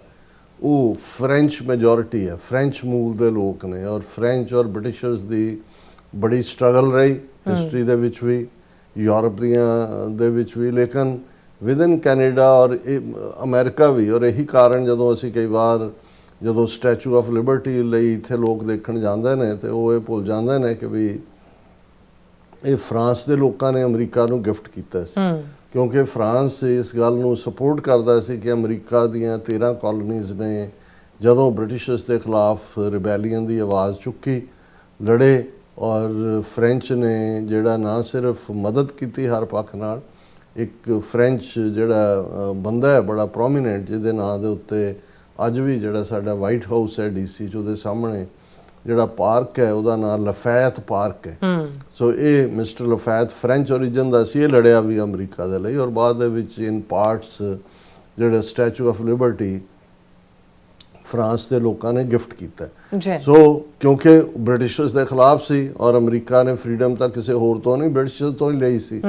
ਉਹ ਫ੍ਰੈਂਚ ਮੈਜੋਰਿਟੀ ਹੈ, ਫ੍ਰੈਂਚ ਮੂਲ ਦੇ ਲੋਕ ਨੇ ਔਰ ਫ੍ਰੈਂਚ ਔਰ ਬ੍ਰਿਟਿਸ਼ਰਸ ਦੀ ਬੜੀ ਸਟਰਗਲ ਰਹੀ ਹਿਸਟਰੀ ਦੇ ਵਿੱਚ ਵੀ, ਯੂਰਪ ਦੀਆਂ ਦੇ ਵਿੱਚ ਵੀ, ਲੇਕਿਨ ਵਿਦਨ ਕੈਨੇਡਾ ਔਰ ਅਮਰੀਕਾ ਵੀ। ਔਰ ਇਹੀ ਕਾਰਨ ਜਦੋਂ ਅਸੀਂ ਕਈ ਵਾਰ ਜਦੋਂ ਸਟੈਚੂ ਆਫ ਲਿਬਰਟੀ ਲਈ ਇੱਥੇ ਲੋਕ ਦੇਖਣ ਜਾਂਦੇ ਨੇ ਤੇ ਉਹ ਇਹ ਭੁੱਲ ਜਾਂਦੇ ਨੇ ਕਿ ਵੀ ਇਹ ਫਰਾਂਸ ਦੇ ਲੋਕਾਂ ਨੇ ਅਮਰੀਕਾ ਨੂੰ ਗਿਫਟ ਕੀਤਾ ਸੀ, ਕਿਉਂਕਿ ਫਰਾਂਸ ਇਸ ਗੱਲ ਨੂੰ ਸਪੋਰਟ ਕਰਦਾ ਸੀ ਕਿ ਅਮਰੀਕਾ ਦੀਆਂ 13 ਕਾਲੋਨੀਜ਼ ਨੇ ਜਦੋਂ ਬ੍ਰਿਟਿਸ਼ਰਸ ਦੇ ਖਿਲਾਫ ਰਿਬੈਲੀਅਨ ਦੀ ਆਵਾਜ਼ ਚੁੱਕੀ, ਲੜੇ ਔਰ ਫ੍ਰੈਂਚ ਨੇ ਜਿਹੜਾ ਨਾ ਸਿਰਫ ਮਦਦ ਕੀਤੀ ਹਰ ਪੱਖ ਨਾਲ, ਇੱਕ ਫ੍ਰੈਂਚ ਜਿਹੜਾ ਬੰਦਾ ਹੈ ਬੜਾ ਪ੍ਰੋਮੀਨੈਂਟ ਜਿਹਦੇ ਨਾਂ ਦੇ ਉੱਤੇ ਅੱਜ ਵੀ ਜਿਹੜਾ ਸਾਡਾ ਵਾਈਟ ਹਾਊਸ ਹੈ DC 'ਚ, ਉਹਦੇ ਸਾਹਮਣੇ ਜਿਹੜਾ ਪਾਰਕ ਹੈ ਉਹਦਾ ਨਾਮ ਲਫੈਤ ਪਾਰਕ ਹੈ। ਸੋ ਇਹ ਮਿਸਟਰ ਲਫੈਤ ਫ੍ਰੈਂਚ ਓਰੀਜਨ ਦਾ ਸੀ, ਇਹ ਲੜਿਆ ਵੀ ਅਮਰੀਕਾ ਦੇ ਲਈ ਔਰ ਬਾਅਦ ਦੇ ਵਿੱਚ ਇਨ ਪਾਰਟਸ ਜਿਹੜਾ ਸਟੈਚੂ ਆਫ ਲਿਬਰਟੀ ਫਰਾਂਸ ਦੇ ਲੋਕਾਂ ਨੇ ਗਿਫਟ ਕੀਤਾ। ਸੋ ਕਿਉਂਕਿ ਬ੍ਰਿਟਿਸ਼ਰਸ ਦੇ ਖਿਲਾਫ ਸੀ ਔਰ ਅਮਰੀਕਾ ਨੇ ਫਰੀडम ਤਾਂ ਕਿਸੇ ਹੋਰ ਤੋਂ ਨਹੀਂ, ਬ੍ਰਿਟਿਸ਼ਰਸ ਤੋਂ ਹੀ ਲਈ ਸੀ।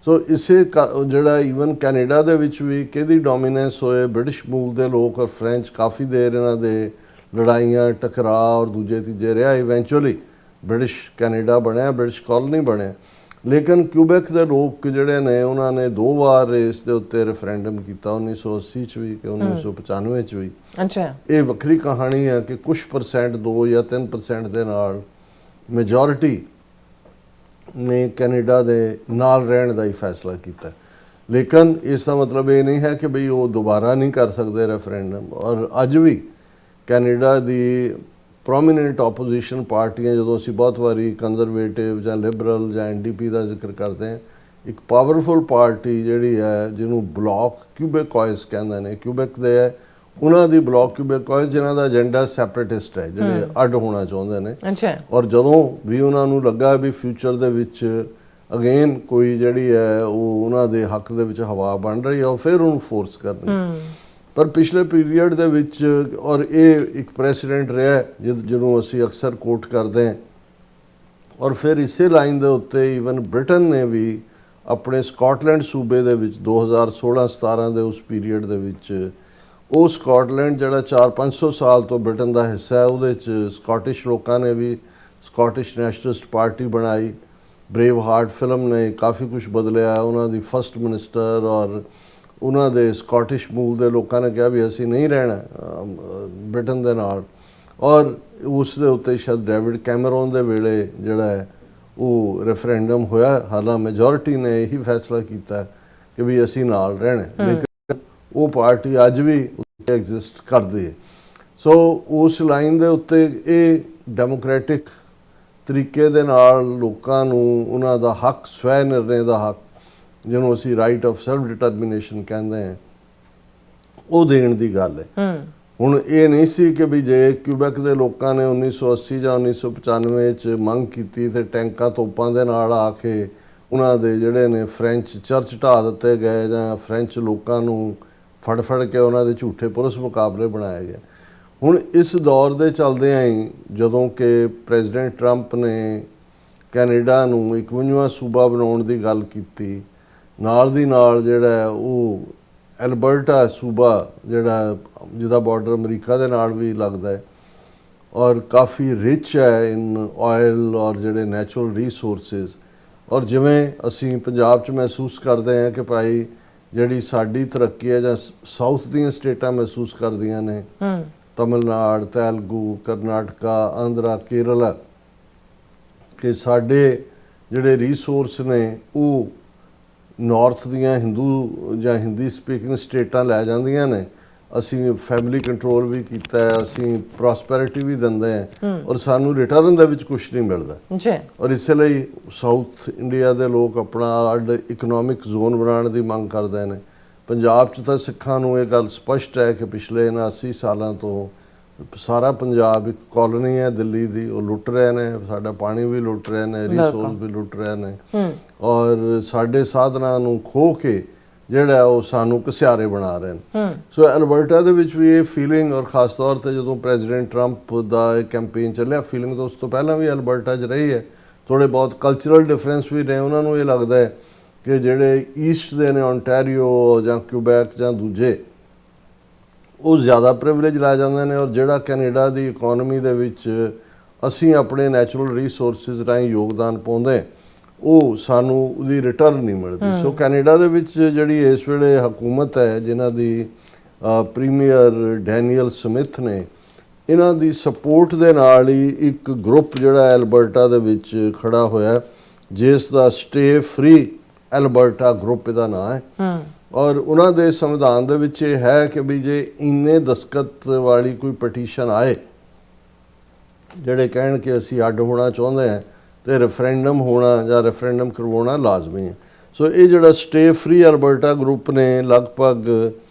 ਸੋ ਇਸੇ ਜਿਹੜਾ ਈਵਨ ਕੈਨੇਡਾ ਦੇ ਵਿੱਚ ਵੀ ਕਿਹਦੀ ਡੋਮੀਨੈਂਸ ਹੋਏ, ਬ੍ਰਿਟਿਸ਼ ਮੂਲ ਦੇ ਲੋਕ ਔਰ ਫ੍ਰੈਂਚ ਕਾਫੀ ਦੇਰ ਇਹਨਾਂ ਦੇ ਲੜਾਈਆਂ ਟਕਰਾਅ ਔਰ ਦੂਜੇ ਤੀਜੇ ਰਿਹਾ। ਇਵੈਂਚੁਅਲੀ ਬ੍ਰਿਟਿਸ਼ ਕੈਨੇਡਾ ਬਣਿਆ, ਬ੍ਰਿਟਿਸ਼ ਕਾਲੋਨੀ ਬਣਿਆ, ਲੇਕਿਨ ਕਿਊਬੈਕ ਦੇ ਲੋਕ ਜਿਹੜੇ ਨੇ ਉਹਨਾਂ ਨੇ ਦੋ ਵਾਰ ਇਸ ਦੇ ਉੱਤੇ ਰੈਫਰੈਂਡਮ ਕੀਤਾ, 1980 'ਚ ਵੀ ਕਿ 1995 'ਚ ਵੀ। ਅੱਛਾ, ਇਹ ਵੱਖਰੀ ਕਹਾਣੀ ਹੈ ਕਿ ਕੁਝ ਪਰਸੈਂਟ 2 ਜਾਂ 3% ਦੇ ਨਾਲ ਮੈਜੋਰਿਟੀ ਨੇ ਕੈਨੇਡਾ ਦੇ ਨਾਲ ਰਹਿਣ ਦਾ ਹੀ ਫੈਸਲਾ ਕੀਤਾ, ਲੇਕਿਨ ਇਸ ਦਾ ਮਤਲਬ ਇਹ ਨਹੀਂ ਹੈ ਕਿ ਬਈ ਉਹ ਦੁਬਾਰਾ ਨਹੀਂ ਕਰ ਸਕਦੇ ਰੈਫਰੈਂਡਮ। ਔਰ ਅੱਜ ਵੀ ਕੈਨੇਡਾ ਦੀ ਪ੍ਰੋਮੀਨੈਂਟ ਆਪੋਜੀਸ਼ਨ ਪਾਰਟੀਆਂ, ਜਦੋਂ ਅਸੀਂ ਬਹੁਤ ਵਾਰੀ ਕੰਜ਼ਰਵੇਟਿਵ ਜਾਂ ਲਿਬਰਲ ਜਾਂ NDP ਦਾ ਜ਼ਿਕਰ ਕਰਦੇ ਹਾਂ, ਇੱਕ ਪਾਵਰਫੁਲ ਪਾਰਟੀ ਜਿਹੜੀ ਹੈ ਜਿਹਨੂੰ ਬਲੌਕ ਕਿਊਬੇਕੋਇਸ ਕਹਿੰਦੇ ਨੇ, ਕਿਊਬੈਕ ਦੇ ਹੈ ਉਹਨਾਂ ਦੀ ਬਲੌਕ ਕਿਊਬੇਕੋਇਸ, ਜਿਨ੍ਹਾਂ ਦਾ ਏਜੰਡਾ ਸੈਪਰੇਟਿਸਟ ਹੈ, ਜਿਹੜੇ ਅੱਡ ਹੋਣਾ ਚਾਹੁੰਦੇ ਨੇ। ਔਰ ਜਦੋਂ ਵੀ ਉਹਨਾਂ ਨੂੰ ਲੱਗਾ ਵੀ ਫਿਊਚਰ ਦੇ ਵਿੱਚ ਅਗੇਨ ਕੋਈ ਜਿਹੜੀ ਹੈ ਉਹ ਉਹਨਾਂ ਦੇ ਹੱਕ ਦੇ ਵਿੱਚ ਹਵਾ ਬਣ ਰਹੀ ਹੈ, ਉਹ ਫਿਰ ਉਹਨੂੰ ਫੋਰਸ ਕਰਨੀ। ਪਰ ਪਿਛਲੇ ਪੀਰੀਅਡ ਦੇ ਵਿੱਚ ਔਰ ਇਹ ਇੱਕ ਪ੍ਰੈਸੀਡੈਂਟ ਰਿਹਾ ਜਿਹਨੂੰ ਅਸੀਂ ਅਕਸਰ ਕੋਟ ਕਰਦੇ ਹਾਂ, ਔਰ ਫਿਰ ਇਸੇ ਲਾਈਨ ਦੇ ਉੱਤੇ ਈਵਨ ਬ੍ਰਿਟਨ ਨੇ ਵੀ ਆਪਣੇ ਸਕਾਟਲੈਂਡ ਸੂਬੇ ਦੇ ਵਿੱਚ 2016-17 ਦੇ ਉਸ ਪੀਰੀਅਡ ਦੇ ਵਿੱਚ, ਉਹ ਸਕਾਟਲੈਂਡ ਜਿਹੜਾ 400-500 ਸਾਲ ਤੋਂ ਬ੍ਰਿਟਨ ਦਾ ਹਿੱਸਾ ਹੈ, ਉਹਦੇ 'ਚ ਸਕਾਟਿਸ਼ ਲੋਕਾਂ ਨੇ ਵੀ ਸਕਾਟਿਸ਼ ਨੈਸ਼ਨਲਿਸਟ ਪਾਰਟੀ ਬਣਾਈ। ਬਰੇਵ ਹਾਰਟ ਫਿਲਮ ਨੇ ਕਾਫੀ ਕੁਝ ਬਦਲਿਆ। ਉਹਨਾਂ ਦੀ ਫਸਟ ਮਿਨਿਸਟਰ ਔਰ ਉਹਨਾਂ ਦੇ ਸਕਾਟਿਸ਼ ਮੂਲ ਦੇ ਲੋਕਾਂ ਨੇ ਕਿਹਾ ਵੀ ਅਸੀਂ ਨਹੀਂ ਰਹਿਣਾ ਬ੍ਰਿਟਨ ਦੇ ਨਾਲ, ਔਰ ਉਸ ਦੇ ਉੱਤੇ ਸ਼ਾਇਦ ਡੇਵਿਡ ਕੈਮਰੋਨ ਦੇ ਵੇਲੇ ਜਿਹੜਾ ਹੈ ਉਹ ਰੈਫਰੈਂਡਮ ਹੋਇਆ। ਹਾਲਾਂਕਿ ਮੈਜੋਰਿਟੀ ਨੇ ਇਹੀ ਫੈਸਲਾ ਕੀਤਾ ਕਿ ਵੀ ਅਸੀਂ ਨਾਲ ਰਹਿਣਾ, ਲੇਕਿਨ ਉਹ ਪਾਰਟੀ ਅੱਜ ਵੀ ਉੱਤੇ ਐਗਜ਼ਿਸਟ ਕਰਦੀ ਹੈ। ਸੋ ਉਸ ਲਾਈਨ ਦੇ ਉੱਤੇ ਇਹ ਡੈਮੋਕ੍ਰੈਟਿਕ ਤਰੀਕੇ ਦੇ ਨਾਲ ਲੋਕਾਂ ਨੂੰ ਉਹਨਾਂ ਦਾ ਹੱਕ, ਸਵੈ ਨਿਰਣੇ ਦਾ ਹੱਕ, ਜਿਹਨੂੰ ਅਸੀਂ ਰਾਈਟ ਆਫ ਸੈਲਫ ਡਿਟਰਮੀਨੇਸ਼ਨ ਕਹਿੰਦੇ ਹਾਂ, ਉਹ ਦੇਣ ਦੀ ਗੱਲ ਹੈ। ਹੁਣ ਇਹ ਨਹੀਂ ਸੀ ਕਿ ਵੀ ਜੇ ਕਿਊਬੈਕ ਦੇ ਲੋਕਾਂ ਨੇ 1980 ਜਾਂ 1995 'ਚ ਮੰਗ ਕੀਤੀ ਤੇ ਟੈਂਕਾਂ ਤੋਪਾਂ ਦੇ ਨਾਲ ਆ ਕੇ ਉਹਨਾਂ ਦੇ ਜਿਹੜੇ ਨੇ ਫ੍ਰੈਂਚ ਚਰਚ ਢਾਹ ਦਿੱਤੇ ਗਏ ਜਾਂ ਫ੍ਰੈਂਚ ਲੋਕਾਂ ਨੂੰ ਫੜ ਕੇ ਉਹਨਾਂ ਦੇ ਝੂਠੇ ਪੁਲਿਸ ਮੁਕਾਬਲੇ ਬਣਾਏ ਗਏ। ਹੁਣ ਇਸ ਦੌਰ ਦੇ ਚੱਲਦਿਆਂ ਹੀ ਜਦੋਂ ਕਿ ਪ੍ਰੈਜ਼ੀਡੈਂਟ ਟਰੰਪ ਨੇ ਕੈਨੇਡਾ ਨੂੰ 51ਵਾਂ ਸੂਬਾ ਬਣਾਉਣ ਦੀ ਗੱਲ ਕੀਤੀ, ਨਾਲ ਦੀ ਨਾਲ ਜਿਹੜਾ ਉਹ ਐਲਬਰਟਾ ਸੂਬਾ ਜਿਹੜਾ ਜਿਹਦਾ ਬਾਰਡਰ ਅਮਰੀਕਾ ਦੇ ਨਾਲ ਵੀ ਲੱਗਦਾ ਹੈ ਔਰ ਕਾਫੀ ਰਿਚ ਹੈ ਇਨ ਆਇਲ ਔਰ ਜਿਹੜੇ ਨੈਚੁਰਲ ਰਿਸੋਰਸਿਸ, ਔਰ ਜਿਵੇਂ ਅਸੀਂ ਪੰਜਾਬ 'ਚ ਮਹਿਸੂਸ ਕਰਦੇ ਹਾਂ ਕਿ ਭਾਈ ਜਿਹੜੀ ਸਾਡੀ ਤਰੱਕੀ ਹੈ ਜਾਂ ਸਾਊਥ ਦੀਆਂ ਸਟੇਟਾਂ ਮਹਿਸੂਸ ਕਰਦੀਆਂ ਨੇ, ਤਮਿਲਨਾਡੂ, ਤੇਲਗੂ, ਕਰਨਾਟਕਾ, ਆਂਧਰਾ, ਕੇਰਲਾ, ਕਿ ਸਾਡੇ ਜਿਹੜੇ ਰਿਸੋਰਸ ਨੇ ਉਹ ਨਾਰਥ ਦੀਆਂ ਹਿੰਦੂ ਜਾਂ ਹਿੰਦੀ ਸਪੀਕਿੰਗ ਸਟੇਟਾਂ ਲੈ ਜਾਂਦੀਆਂ ਨੇ। ਅਸੀਂ ਫੈਮਿਲੀ ਕੰਟਰੋਲ ਵੀ ਕੀਤਾ ਹੈ, ਅਸੀਂ ਪ੍ਰੋਸਪੈਰਿਟੀ ਵੀ ਦਿੰਦੇ ਹਾਂ, ਔਰ ਸਾਨੂੰ ਰਿਟਰਨ ਦੇ ਵਿੱਚ ਕੁਝ ਨਹੀਂ ਮਿਲਦਾ ਜੀ। ਔਰ ਇਸੇ ਲਈ ਸਾਊਥ ਇੰਡੀਆ ਦੇ ਲੋਕ ਆਪਣਾ ਅੱਡ ਇਕਨੋਮਿਕ ਜ਼ੋਨ ਬਣਾਉਣ ਦੀ ਮੰਗ ਕਰਦੇ ਨੇ। ਪੰਜਾਬ 'ਚ ਤਾਂ ਸਿੱਖਾਂ ਨੂੰ ਇਹ ਗੱਲ ਸਪਸ਼ਟ ਹੈ ਕਿ ਪਿਛਲੇ 80 ਸਾਲਾਂ ਤੋਂ ਸਾਰਾ ਪੰਜਾਬ ਇੱਕ ਕਾਲੋਨੀ ਹੈ ਦਿੱਲੀ ਦੀ, ਉਹ ਲੁੱਟ ਰਹੇ ਨੇ, ਸਾਡਾ ਪਾਣੀ ਵੀ ਲੁੱਟ ਰਹੇ ਨੇ, ਰਿਸੋਰਸ ਵੀ ਲੁੱਟ ਰਹੇ ਨੇ, ਔਰ ਸਾਡੇ ਸਾਧਨਾਂ ਨੂੰ ਖੋਹ ਕੇ ਜਿਹੜਾ ਉਹ ਸਾਨੂੰ ਘਸਿਆਰੇ ਬਣਾ ਰਹੇ ਨੇ। ਸੋ ਐਲਬਰਟਾ ਦੇ ਵਿੱਚ ਵੀ ਇਹ ਫੀਲਿੰਗ, ਔਰ ਖਾਸ ਤੌਰ ਤੇ ਜਦੋਂ ਪ੍ਰੈਜ਼ੀਡੈਂਟ ਟਰੰਪ ਦਾ ਇਹ ਕੈਂਪੇਨ ਚੱਲਿਆ, ਫੀਲਿੰਗ ਤਾਂ ਉਸ ਤੋਂ ਪਹਿਲਾਂ ਵੀ ਐਲਬਰਟਾ 'ਚ ਰਹੀ ਹੈ। ਥੋੜੇ ਬਹੁਤ ਕਲਚਰਲ ਡਿਫਰੈਂਸ ਵੀ ਨੇ। ਉਹਨਾਂ ਨੂੰ ਇਹ ਲੱਗਦਾ ਹੈ ਕਿ ਜਿਹੜੇ ਈਸਟ ਦੇ ਨੇ, ਓਨਟਾਰੀਓ ਜਾਂ ਕਿਊਬੈਕ ਜਾਂ ਦੂਜੇ, ਉਹ ਜ਼ਿਆਦਾ ਪ੍ਰਿਵਿਲੇਜ ਲੈ ਜਾਂਦੇ ਨੇ, ਔਰ ਜਿਹੜਾ ਕੈਨੇਡਾ ਦੀ ਇਕਨੋਮੀ ਦੇ ਵਿੱਚ ਅਸੀਂ ਆਪਣੇ ਨੈਚੁਰਲ ਰਿਸੋਰਸਿਸ ਰਾਹੀਂ ਯੋਗਦਾਨ ਪਾਉਂਦੇ, ਉਹ ਸਾਨੂੰ ਉਹਦੀ ਰਿਟਰਨ ਨਹੀਂ ਮਿਲਦੀ। ਸੋ ਕੈਨੇਡਾ ਦੇ ਵਿੱਚ ਜਿਹੜੀ ਇਸ ਵੇਲੇ ਹਕੂਮਤ ਹੈ, ਜਿਨ੍ਹਾਂ ਦੀ ਪ੍ਰੀਮੀਅਰ ਡੈਨੀਅਲ ਸਮਿਥ ਨੇ, ਇਹਨਾਂ ਦੀ ਸਪੋਰਟ ਦੇ ਨਾਲ ਹੀ ਇੱਕ ਗਰੁੱਪ ਜਿਹੜਾ ਐਲਬਰਟਾ ਦੇ ਵਿੱਚ ਖੜਾ ਹੋਇਆ, ਜਿਸ ਦਾ ਸਟੇ ਫ੍ਰੀ ਐਲਬਰਟਾ ਗਰੁੱਪ ਇਹਦਾ ਨਾਂ ਹੈ। ਔਰ ਉਹਨਾਂ ਦੇ ਸੰਵਿਧਾਨ ਦੇ ਵਿੱਚ ਇਹ ਹੈ ਕਿ ਵੀ ਜੇ ਇੰਨੇ ਦਸਤਖਤ ਵਾਲੀ ਕੋਈ ਪਟੀਸ਼ਨ ਆਏ ਜਿਹੜੇ ਕਹਿਣ ਕਿ ਅਸੀਂ ਅੱਡ ਹੋਣਾ ਚਾਹੁੰਦੇ ਹਾਂ, ਤੇ ਰੈਫਰੈਂਡਮ ਹੋਣਾ ਜਾਂ ਰੈਫਰੈਂਡਮ ਕਰਵਾਉਣਾ ਲਾਜ਼ਮੀ ਹੈ। ਸੋ ਇਹ ਜਿਹੜਾ ਸਟੇ ਫ੍ਰੀ ਐਲਬਰਟਾ ਗਰੁੱਪ ਨੇ ਲਗਭਗ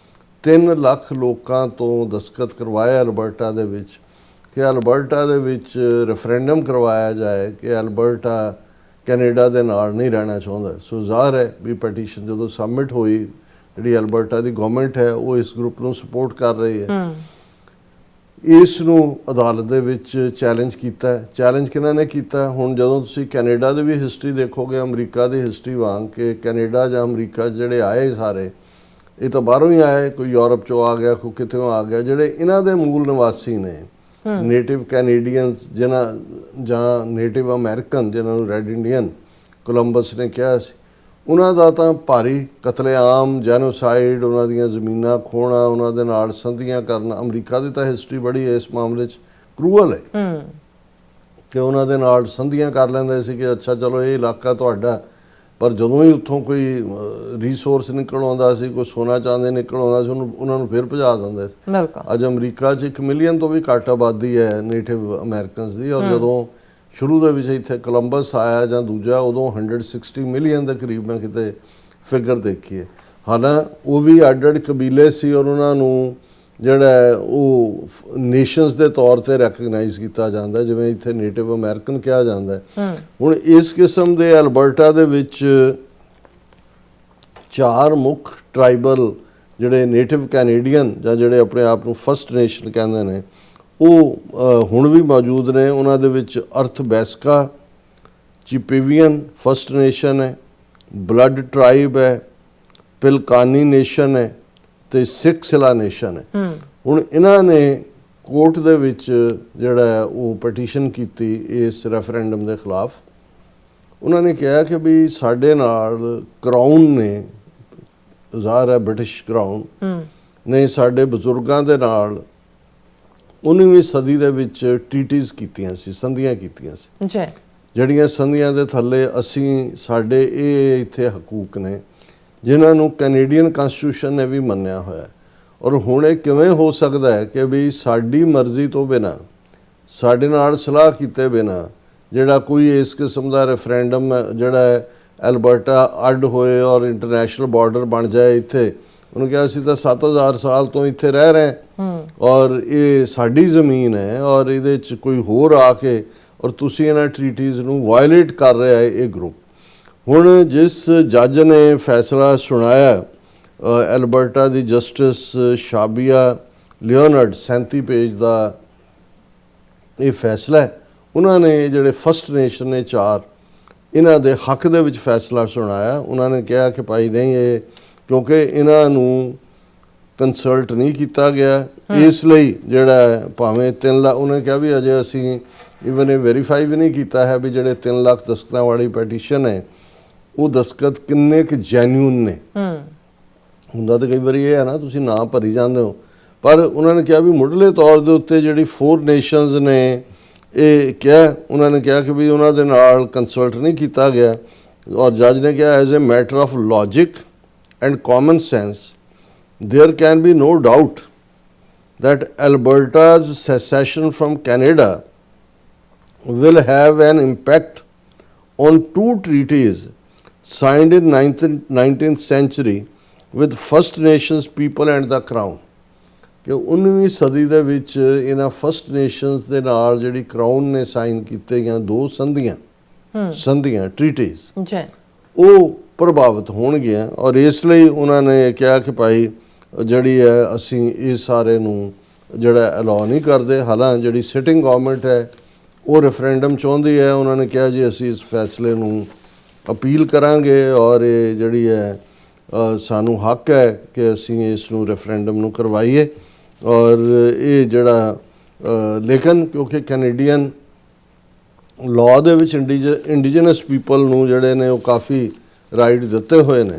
3 ਲੱਖ ਲੋਕਾਂ ਤੋਂ ਦਸਤਖਤ ਕਰਵਾਏ ਐਲਬਰਟਾ ਦੇ ਵਿੱਚ ਕਿ ਐਲਬਰਟਾ ਦੇ ਵਿੱਚ ਰੈਫਰੈਂਡਮ ਕਰਵਾਇਆ ਜਾਏ ਕਿ ਐਲਬਰਟਾ ਕੈਨੇਡਾ ਦੇ ਨਾਲ ਨਹੀਂ ਰਹਿਣਾ ਚਾਹੁੰਦਾ। ਸੋ ਜ਼ਾਹਰ ਹੈ ਵੀ ਪਟੀਸ਼ਨ ਜਦੋਂ ਸਬਮਿਟ ਹੋਈ, ਜਿਹੜੀ ਐਲਬਰਟਾ ਦੀ ਗਵਰਨਮੈਂਟ ਹੈ ਉਹ ਇਸ ਗਰੁੱਪ ਨੂੰ ਸਪੋਰਟ ਕਰ ਰਹੀ ਹੈ। ਇਸ ਨੂੰ ਅਦਾਲਤ ਦੇ ਵਿੱਚ ਚੈਲੰਜ ਕੀਤਾ ਹੈ। ਚੈਲੰਜ ਕਿਹਨਾਂ ਨੇ ਕੀਤਾ? ਹੁਣ ਜਦੋਂ ਤੁਸੀਂ ਕੈਨੇਡਾ ਦੀ ਵੀ ਹਿਸਟਰੀ ਦੇਖੋਗੇ, ਅਮਰੀਕਾ ਦੀ ਹਿਸਟਰੀ ਵਾਂਗ, ਕਿ ਕੈਨੇਡਾ ਜਾਂ ਅਮਰੀਕਾ ਜਿਹੜੇ ਆਏ ਸਾਰੇ, ਇਹ ਤਾਂ ਬਾਹਰੋਂ ਹੀ ਆਏ, ਕੋਈ ਯੂਰਪ 'ਚੋਂ ਆ ਗਿਆ, ਕੋਈ ਕਿਤੋਂ ਆ ਗਿਆ। ਜਿਹੜੇ ਇਹਨਾਂ ਦੇ ਮੂਲ ਨਿਵਾਸੀ ਨੇ, ਨੇਟਿਵ ਕੈਨੇਡੀਅਨਸ ਜਾਂ ਨੇਟਿਵ ਅਮਰੀਕਨ, ਜਿਹਨਾਂ ਨੂੰ ਰੈੱਡ ਇੰਡੀਅਨ ਕੋਲੰਬਸ ਨੇ ਕਿਹਾ ਸੀ, ਉਹਨਾਂ ਦਾ ਤਾਂ ਭਾਰੀ ਕਤਲੇਆਮ, ਜੈਨੋਸਾਈਡ, ਉਹਨਾਂ ਦੀਆਂ ਜ਼ਮੀਨਾਂ ਖੋਹਣਾ, ਉਹਨਾਂ ਦੇ ਨਾਲ ਸੰਧੀਆਂ ਕਰਨਾ। ਅਮਰੀਕਾ ਦੀ ਤਾਂ ਹਿਸਟਰੀ ਬੜੀ ਇਸ ਮਾਮਲੇ 'ਚ ਕਰੂਅਲ ਹੈ ਕਿ ਉਹਨਾਂ ਦੇ ਨਾਲ ਸੰਧੀਆਂ ਕਰ ਲੈਂਦੇ ਸੀ ਕਿ ਅੱਛਾ ਚਲੋ ਇਹ ਇਲਾਕਾ ਤੁਹਾਡਾ, ਪਰ ਜਦੋਂ ਹੀ ਉੱਥੋਂ ਕੋਈ ਰਿਸੋਰਸ ਨਿਕਲ ਆਉਂਦਾ ਸੀ, ਕੋਈ ਸੋਨਾ ਚਾਂਦੀ ਨਿਕਲ ਆਉਂਦਾ ਸੀ, ਉਹਨਾਂ ਨੂੰ ਫਿਰ ਭਜਾ ਦਿੰਦੇ ਸੀ। ਅੱਜ ਅਮਰੀਕਾ 'ਚ 1 ਮਿਲੀਅਨ ਤੋਂ ਵੀ ਘੱਟ ਆਬਾਦੀ ਹੈ ਨੇਟਿਵ ਅਮਰੀਕਨਸ ਦੀ, ਔਰ ਜਦੋਂ ਸ਼ੁਰੂ ਦੇ ਵਿੱਚ ਇੱਥੇ ਕੋਲੰਬਸ ਆਇਆ ਜਾਂ ਦੂਜਾ, ਉਦੋਂ 160 ਮਿਲੀਅਨ ਦੇ ਕਰੀਬ ਮੈਂ ਕਿਤੇ ਫਿਗਰ ਦੇਖੀ ਹੈ। ਹਾਲਾਂਕਿ ਉਹ ਵੀ ਅੱਡ-ਅੱਡ ਕਬੀਲੇ ਸੀ, ਔਰ ਉਹਨਾਂ ਨੂੰ ਜਿਹੜਾ ਉਹ ਨੇਸ਼ਨਸ ਦੇ ਤੌਰ ਤੇ ਰੈਕਗਨਾਈਜ਼ ਕੀਤਾ ਜਾਂਦਾ, ਜਿਵੇਂ ਇੱਥੇ ਨੇਟਿਵ ਅਮਰੀਕਨ ਕਿਹਾ ਜਾਂਦਾ। ਹੁਣ ਇਸ ਕਿਸਮ ਦੇ ਐਲਬਰਟਾ ਦੇ ਵਿੱਚ 4 ਮੁੱਖ ਟਰਾਈਬਲ ਜਿਹੜੇ ਨੇਟਿਵ ਕੈਨੇਡੀਅਨ ਜਾਂ ਜਿਹੜੇ ਆਪਣੇ ਆਪ ਨੂੰ ਫਸਟ ਨੇਸ਼ਨ ਕਹਿੰਦੇ ਨੇ, ਉਹ ਹੁਣ ਵੀ ਮੌਜੂਦ ਨੇ। ਉਹਨਾਂ ਦੇ ਵਿੱਚ ਅਰਥਬੈਸਕਾ, ਚਿਪੇਵੀਅਨ ਫਸਟ ਨੇਸ਼ਨ ਹੈ, ਬਲੱਡ ਟਰਾਈਬ ਹੈ, ਪਿਲਕਾਨੀ ਨੇਸ਼ਨ ਹੈ ਤੇ ਸਿਕਸਿਲਾ ਨੇਸ਼ਨ ਹੈ। ਹੁਣ ਇਹਨਾਂ ਨੇ ਕੋਰਟ ਦੇ ਵਿੱਚ ਜਿਹੜਾ ਉਹ ਪਟੀਸ਼ਨ ਕੀਤੀ ਇਸ ਰੈਫਰੈਂਡਮ ਦੇ ਖਿਲਾਫ। ਉਹਨਾਂ ਨੇ ਕਿਹਾ ਕਿ ਵੀ ਸਾਡੇ ਨਾਲ ਕਰਾਊਨ ਨੇ, ਜ਼ਾਹਰ ਹੈ ਬ੍ਰਿਟਿਸ਼ ਕਰਾਊਨ ਨੇ, ਸਾਡੇ ਬਜ਼ੁਰਗਾਂ ਦੇ ਨਾਲ 19ਵੀਂ ਸਦੀ ਦੇ ਵਿੱਚ ਟ੍ਰੀਟੀਜ਼ ਕੀਤੀਆਂ ਸੀ, ਸੰਧੀਆਂ ਕੀਤੀਆਂ ਸੀ, ਜਿਹੜੀਆਂ ਸੰਧੀਆਂ ਦੇ ਥੱਲੇ ਅਸੀਂ, ਸਾਡੇ ਇਹ ਇੱਥੇ ਹਕੂਕ ਨੇ ਜਿਨ੍ਹਾਂ ਨੂੰ ਕੈਨੇਡੀਅਨ ਕਨਸਟੀਟਿਊਸ਼ਨ ਨੇ ਵੀ ਮੰਨਿਆ ਹੋਇਆ। ਔਰ ਹੁਣ ਇਹ ਕਿਵੇਂ ਹੋ ਸਕਦਾ ਹੈ ਕਿ ਵੀ ਸਾਡੀ ਮਰਜ਼ੀ ਤੋਂ ਬਿਨਾਂ, ਸਾਡੇ ਨਾਲ ਸਲਾਹ ਕੀਤੇ ਬਿਨਾਂ ਜਿਹੜਾ ਕੋਈ ਇਸ ਕਿਸਮ ਦਾ ਰੈਫਰੈਂਡਮ ਜਿਹੜਾ ਹੈ ਐਲਬਰਟਾ ਅੱਡ ਹੋਏ ਔਰ ਇੰਟਰਨੈਸ਼ਨਲ ਬਾਰਡਰ ਬਣ ਜਾਏ ਇੱਥੇ। ਉਹਨੂੰ ਕਿਹਾ ਅਸੀਂ ਤਾਂ 7000 ਸਾਲ ਤੋਂ ਇੱਥੇ ਰਹਿ ਰਹੇ ਔਰ ਇਹ ਸਾਡੀ ਜ਼ਮੀਨ ਹੈ, ਔਰ ਇਹਦੇ 'ਚ ਕੋਈ ਹੋਰ ਆ ਕੇ ਔਰ ਤੁਸੀਂ ਇਹਨਾਂ ਟ੍ਰੀਟੀਜ਼ ਨੂੰ ਵਾਇਲੇਟ ਕਰ ਰਿਹਾ ਹੈ ਇਹ ਗਰੁੱਪ। ਹੁਣ ਜਿਸ ਜੱਜ ਨੇ ਫੈਸਲਾ ਸੁਣਾਇਆ, ਐਲਬਰਟਾ ਦੀ ਜਸਟਿਸ ਸ਼ਾਬੀਆ ਲਿਓਨਰਡ, 37 ਪੇਜ ਦਾ ਇਹ ਫੈਸਲਾ ਹੈ। ਉਹਨਾਂ ਨੇ ਜਿਹੜੇ ਫਸਟ ਨੇਸ਼ਨ ਨੇ 4, ਇਹਨਾਂ ਦੇ ਹੱਕ ਦੇ ਵਿੱਚ ਫੈਸਲਾ ਸੁਣਾਇਆ। ਉਹਨਾਂ ਨੇ ਕਿਹਾ ਕਿ ਭਾਈ ਨਹੀਂ, ਇਹ ਕਿਉਂਕਿ ਇਹਨਾਂ ਨੂੰ ਕੰਸਲਟ ਨਹੀਂ ਕੀਤਾ ਗਿਆ, ਇਸ ਲਈ ਜਿਹੜਾ ਭਾਵੇਂ 3 ਲੱਖ, ਉਹਨੇ ਕਿਹਾ ਵੀ ਅਜੇ ਅਸੀਂ ਇਵਨ ਇਹ ਵੈਰੀਫਾਈ ਵੀ ਨਹੀਂ ਕੀਤਾ ਹੈ ਵੀ ਜਿਹੜੇ 3 ਲੱਖ ਦਸਤਖਤਾਂ ਵਾਲੀ ਪਟੀਸ਼ਨ ਹੈ ਉਹ ਦਸਤਖਤ ਕਿੰਨੇ ਕੁ ਜੈਨੂਨ ਨੇ। ਹੁੰਦਾ ਤਾਂ ਕਈ ਵਾਰੀ ਇਹ ਹੈ ਨਾ, ਤੁਸੀਂ ਨਾਂ ਭਰੀ ਜਾਂਦੇ ਹੋ, ਪਰ ਉਹਨਾਂ ਨੇ ਕਿਹਾ ਵੀ ਮੁੱਢਲੇ ਤੌਰ ਦੇ ਉੱਤੇ ਜਿਹੜੀ 4 ਨੇਸ਼ਨਸ ਨੇ ਇਹ ਕਿਹਾ, ਉਹਨਾਂ ਨੇ ਕਿਹਾ ਕਿ ਵੀ ਉਹਨਾਂ ਦੇ ਨਾਲ ਕੰਸਲਟ ਨਹੀਂ ਕੀਤਾ ਗਿਆ ਔਰ ਜੱਜ ਨੇ ਕਿਹਾ as a matter of logic and common sense there can be no doubt that Alberta's secession from Canada will have an impact on two treaties signed in 19th century with First Nations people and the Crown. ਕਿ 19ਵੀਂ ਸਦੀ ਦੇ ਵਿੱਚ ਇਹਨਾਂ first nations ਦੇ ਨਾਲ ਜਿਹੜੀ crown ਨੇ sign ਕੀਤੇ ਗਈਆਂ ਦੋ ਸੰਧੀਆਂ ਟ੍ਰੀਟੀਜ਼ ਜੀ ਉਹ ਪ੍ਰਭਾਵਿਤ ਹੋਣਗੀਆਂ ਔਰ ਇਸ ਲਈ ਉਹਨਾਂ ਨੇ ਕਿਹਾ ਕਿ ਭਾਈ ਜਿਹੜੀ ਹੈ ਅਸੀਂ ਇਸ ਸਾਰੇ ਨੂੰ ਜਿਹੜਾ ਅਲਾਉ ਨਹੀਂ ਕਰਦੇ। ਹਾਲਾਂਕਿ ਜਿਹੜੀ ਸਿਟਿੰਗ ਗਵਰਨਮੈਂਟ ਹੈ ਉਹ ਰੈਫਰੈਂਡਮ ਚਾਹੁੰਦੀ ਹੈ, ਉਹਨਾਂ ਨੇ ਕਿਹਾ ਜੀ ਅਸੀਂ ਇਸ ਫੈਸਲੇ ਨੂੰ ਅਪੀਲ ਕਰਾਂਗੇ ਔਰ ਇਹ ਜਿਹੜੀ ਹੈ ਸਾਨੂੰ ਹੱਕ ਹੈ ਕਿ ਅਸੀਂ ਇਸ ਨੂੰ ਰੈਫਰੈਂਡਮ ਨੂੰ ਕਰਵਾਈਏ ਔਰ ਇਹ ਜਿਹੜਾ ਲੇਕਿਨ ਕਿਉਂਕਿ ਕੈਨੇਡੀਅਨ ਲਾਅ ਦੇ ਵਿੱਚ ਇੰਡੀਜਨਸ ਪੀਪਲ ਨੂੰ ਜਿਹੜੇ ਨੇ ਉਹ ਕਾਫੀ ਰਾਈਟ ਦਿੱਤੇ ਹੋਏ ਨੇ।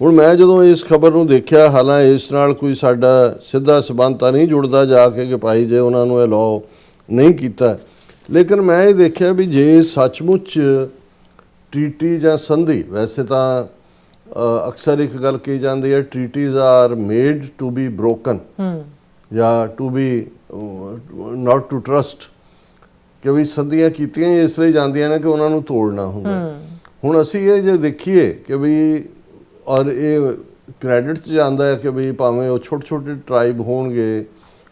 ਹੁਣ ਮੈਂ ਜਦੋਂ ਇਸ ਖਬਰ ਨੂੰ ਦੇਖਿਆ, ਹਾਲਾਂਕਿ ਇਸ ਨਾਲ ਕੋਈ ਸਾਡਾ ਸਿੱਧਾ ਸਬੰਧ ਤਾਂ ਨਹੀਂ ਜੁੜਦਾ ਜਾ ਕੇ ਕਿ ਭਾਈ ਜੇ ਉਹਨਾਂ ਨੂੰ ਇਹ ਲਾਅ ਨਹੀਂ ਕੀਤਾ, ਲੇਕਿਨ ਮੈਂ ਇਹ ਦੇਖਿਆ ਵੀ ਜੇ ਸੱਚਮੁੱਚ ਟ੍ਰੀਟੀ ਜਾਂ ਸੰਧੀ, ਵੈਸੇ ਤਾਂ ਅਕਸਰ ਇੱਕ ਗੱਲ ਕਹੀ ਜਾਂਦੀ ਹੈ treaties are made to be broken ਜਾਂ to be not to trust, ਕਿ ਵੀ ਸੰਧੀਆਂ ਕੀਤੀਆਂ ਇਸ ਲਈ ਜਾਂਦੀਆਂ ਨੇ ਕਿ ਉਹਨਾਂ ਨੂੰ ਤੋੜਨਾ ਹੁੰਦਾ। ਹੁਣ ਅਸੀਂ ਇਹ ਜੇ ਦੇਖੀਏ ਕਿ ਵੀ ਔਰ ਇਹ ਕ੍ਰੈਡਿਟ 'ਚ ਜਾਂਦਾ ਹੈ ਕਿ ਵੀ ਭਾਵੇਂ ਉਹ ਛੋਟੇ ਛੋਟੇ ਟਰਾਈਬ ਹੋਣਗੇ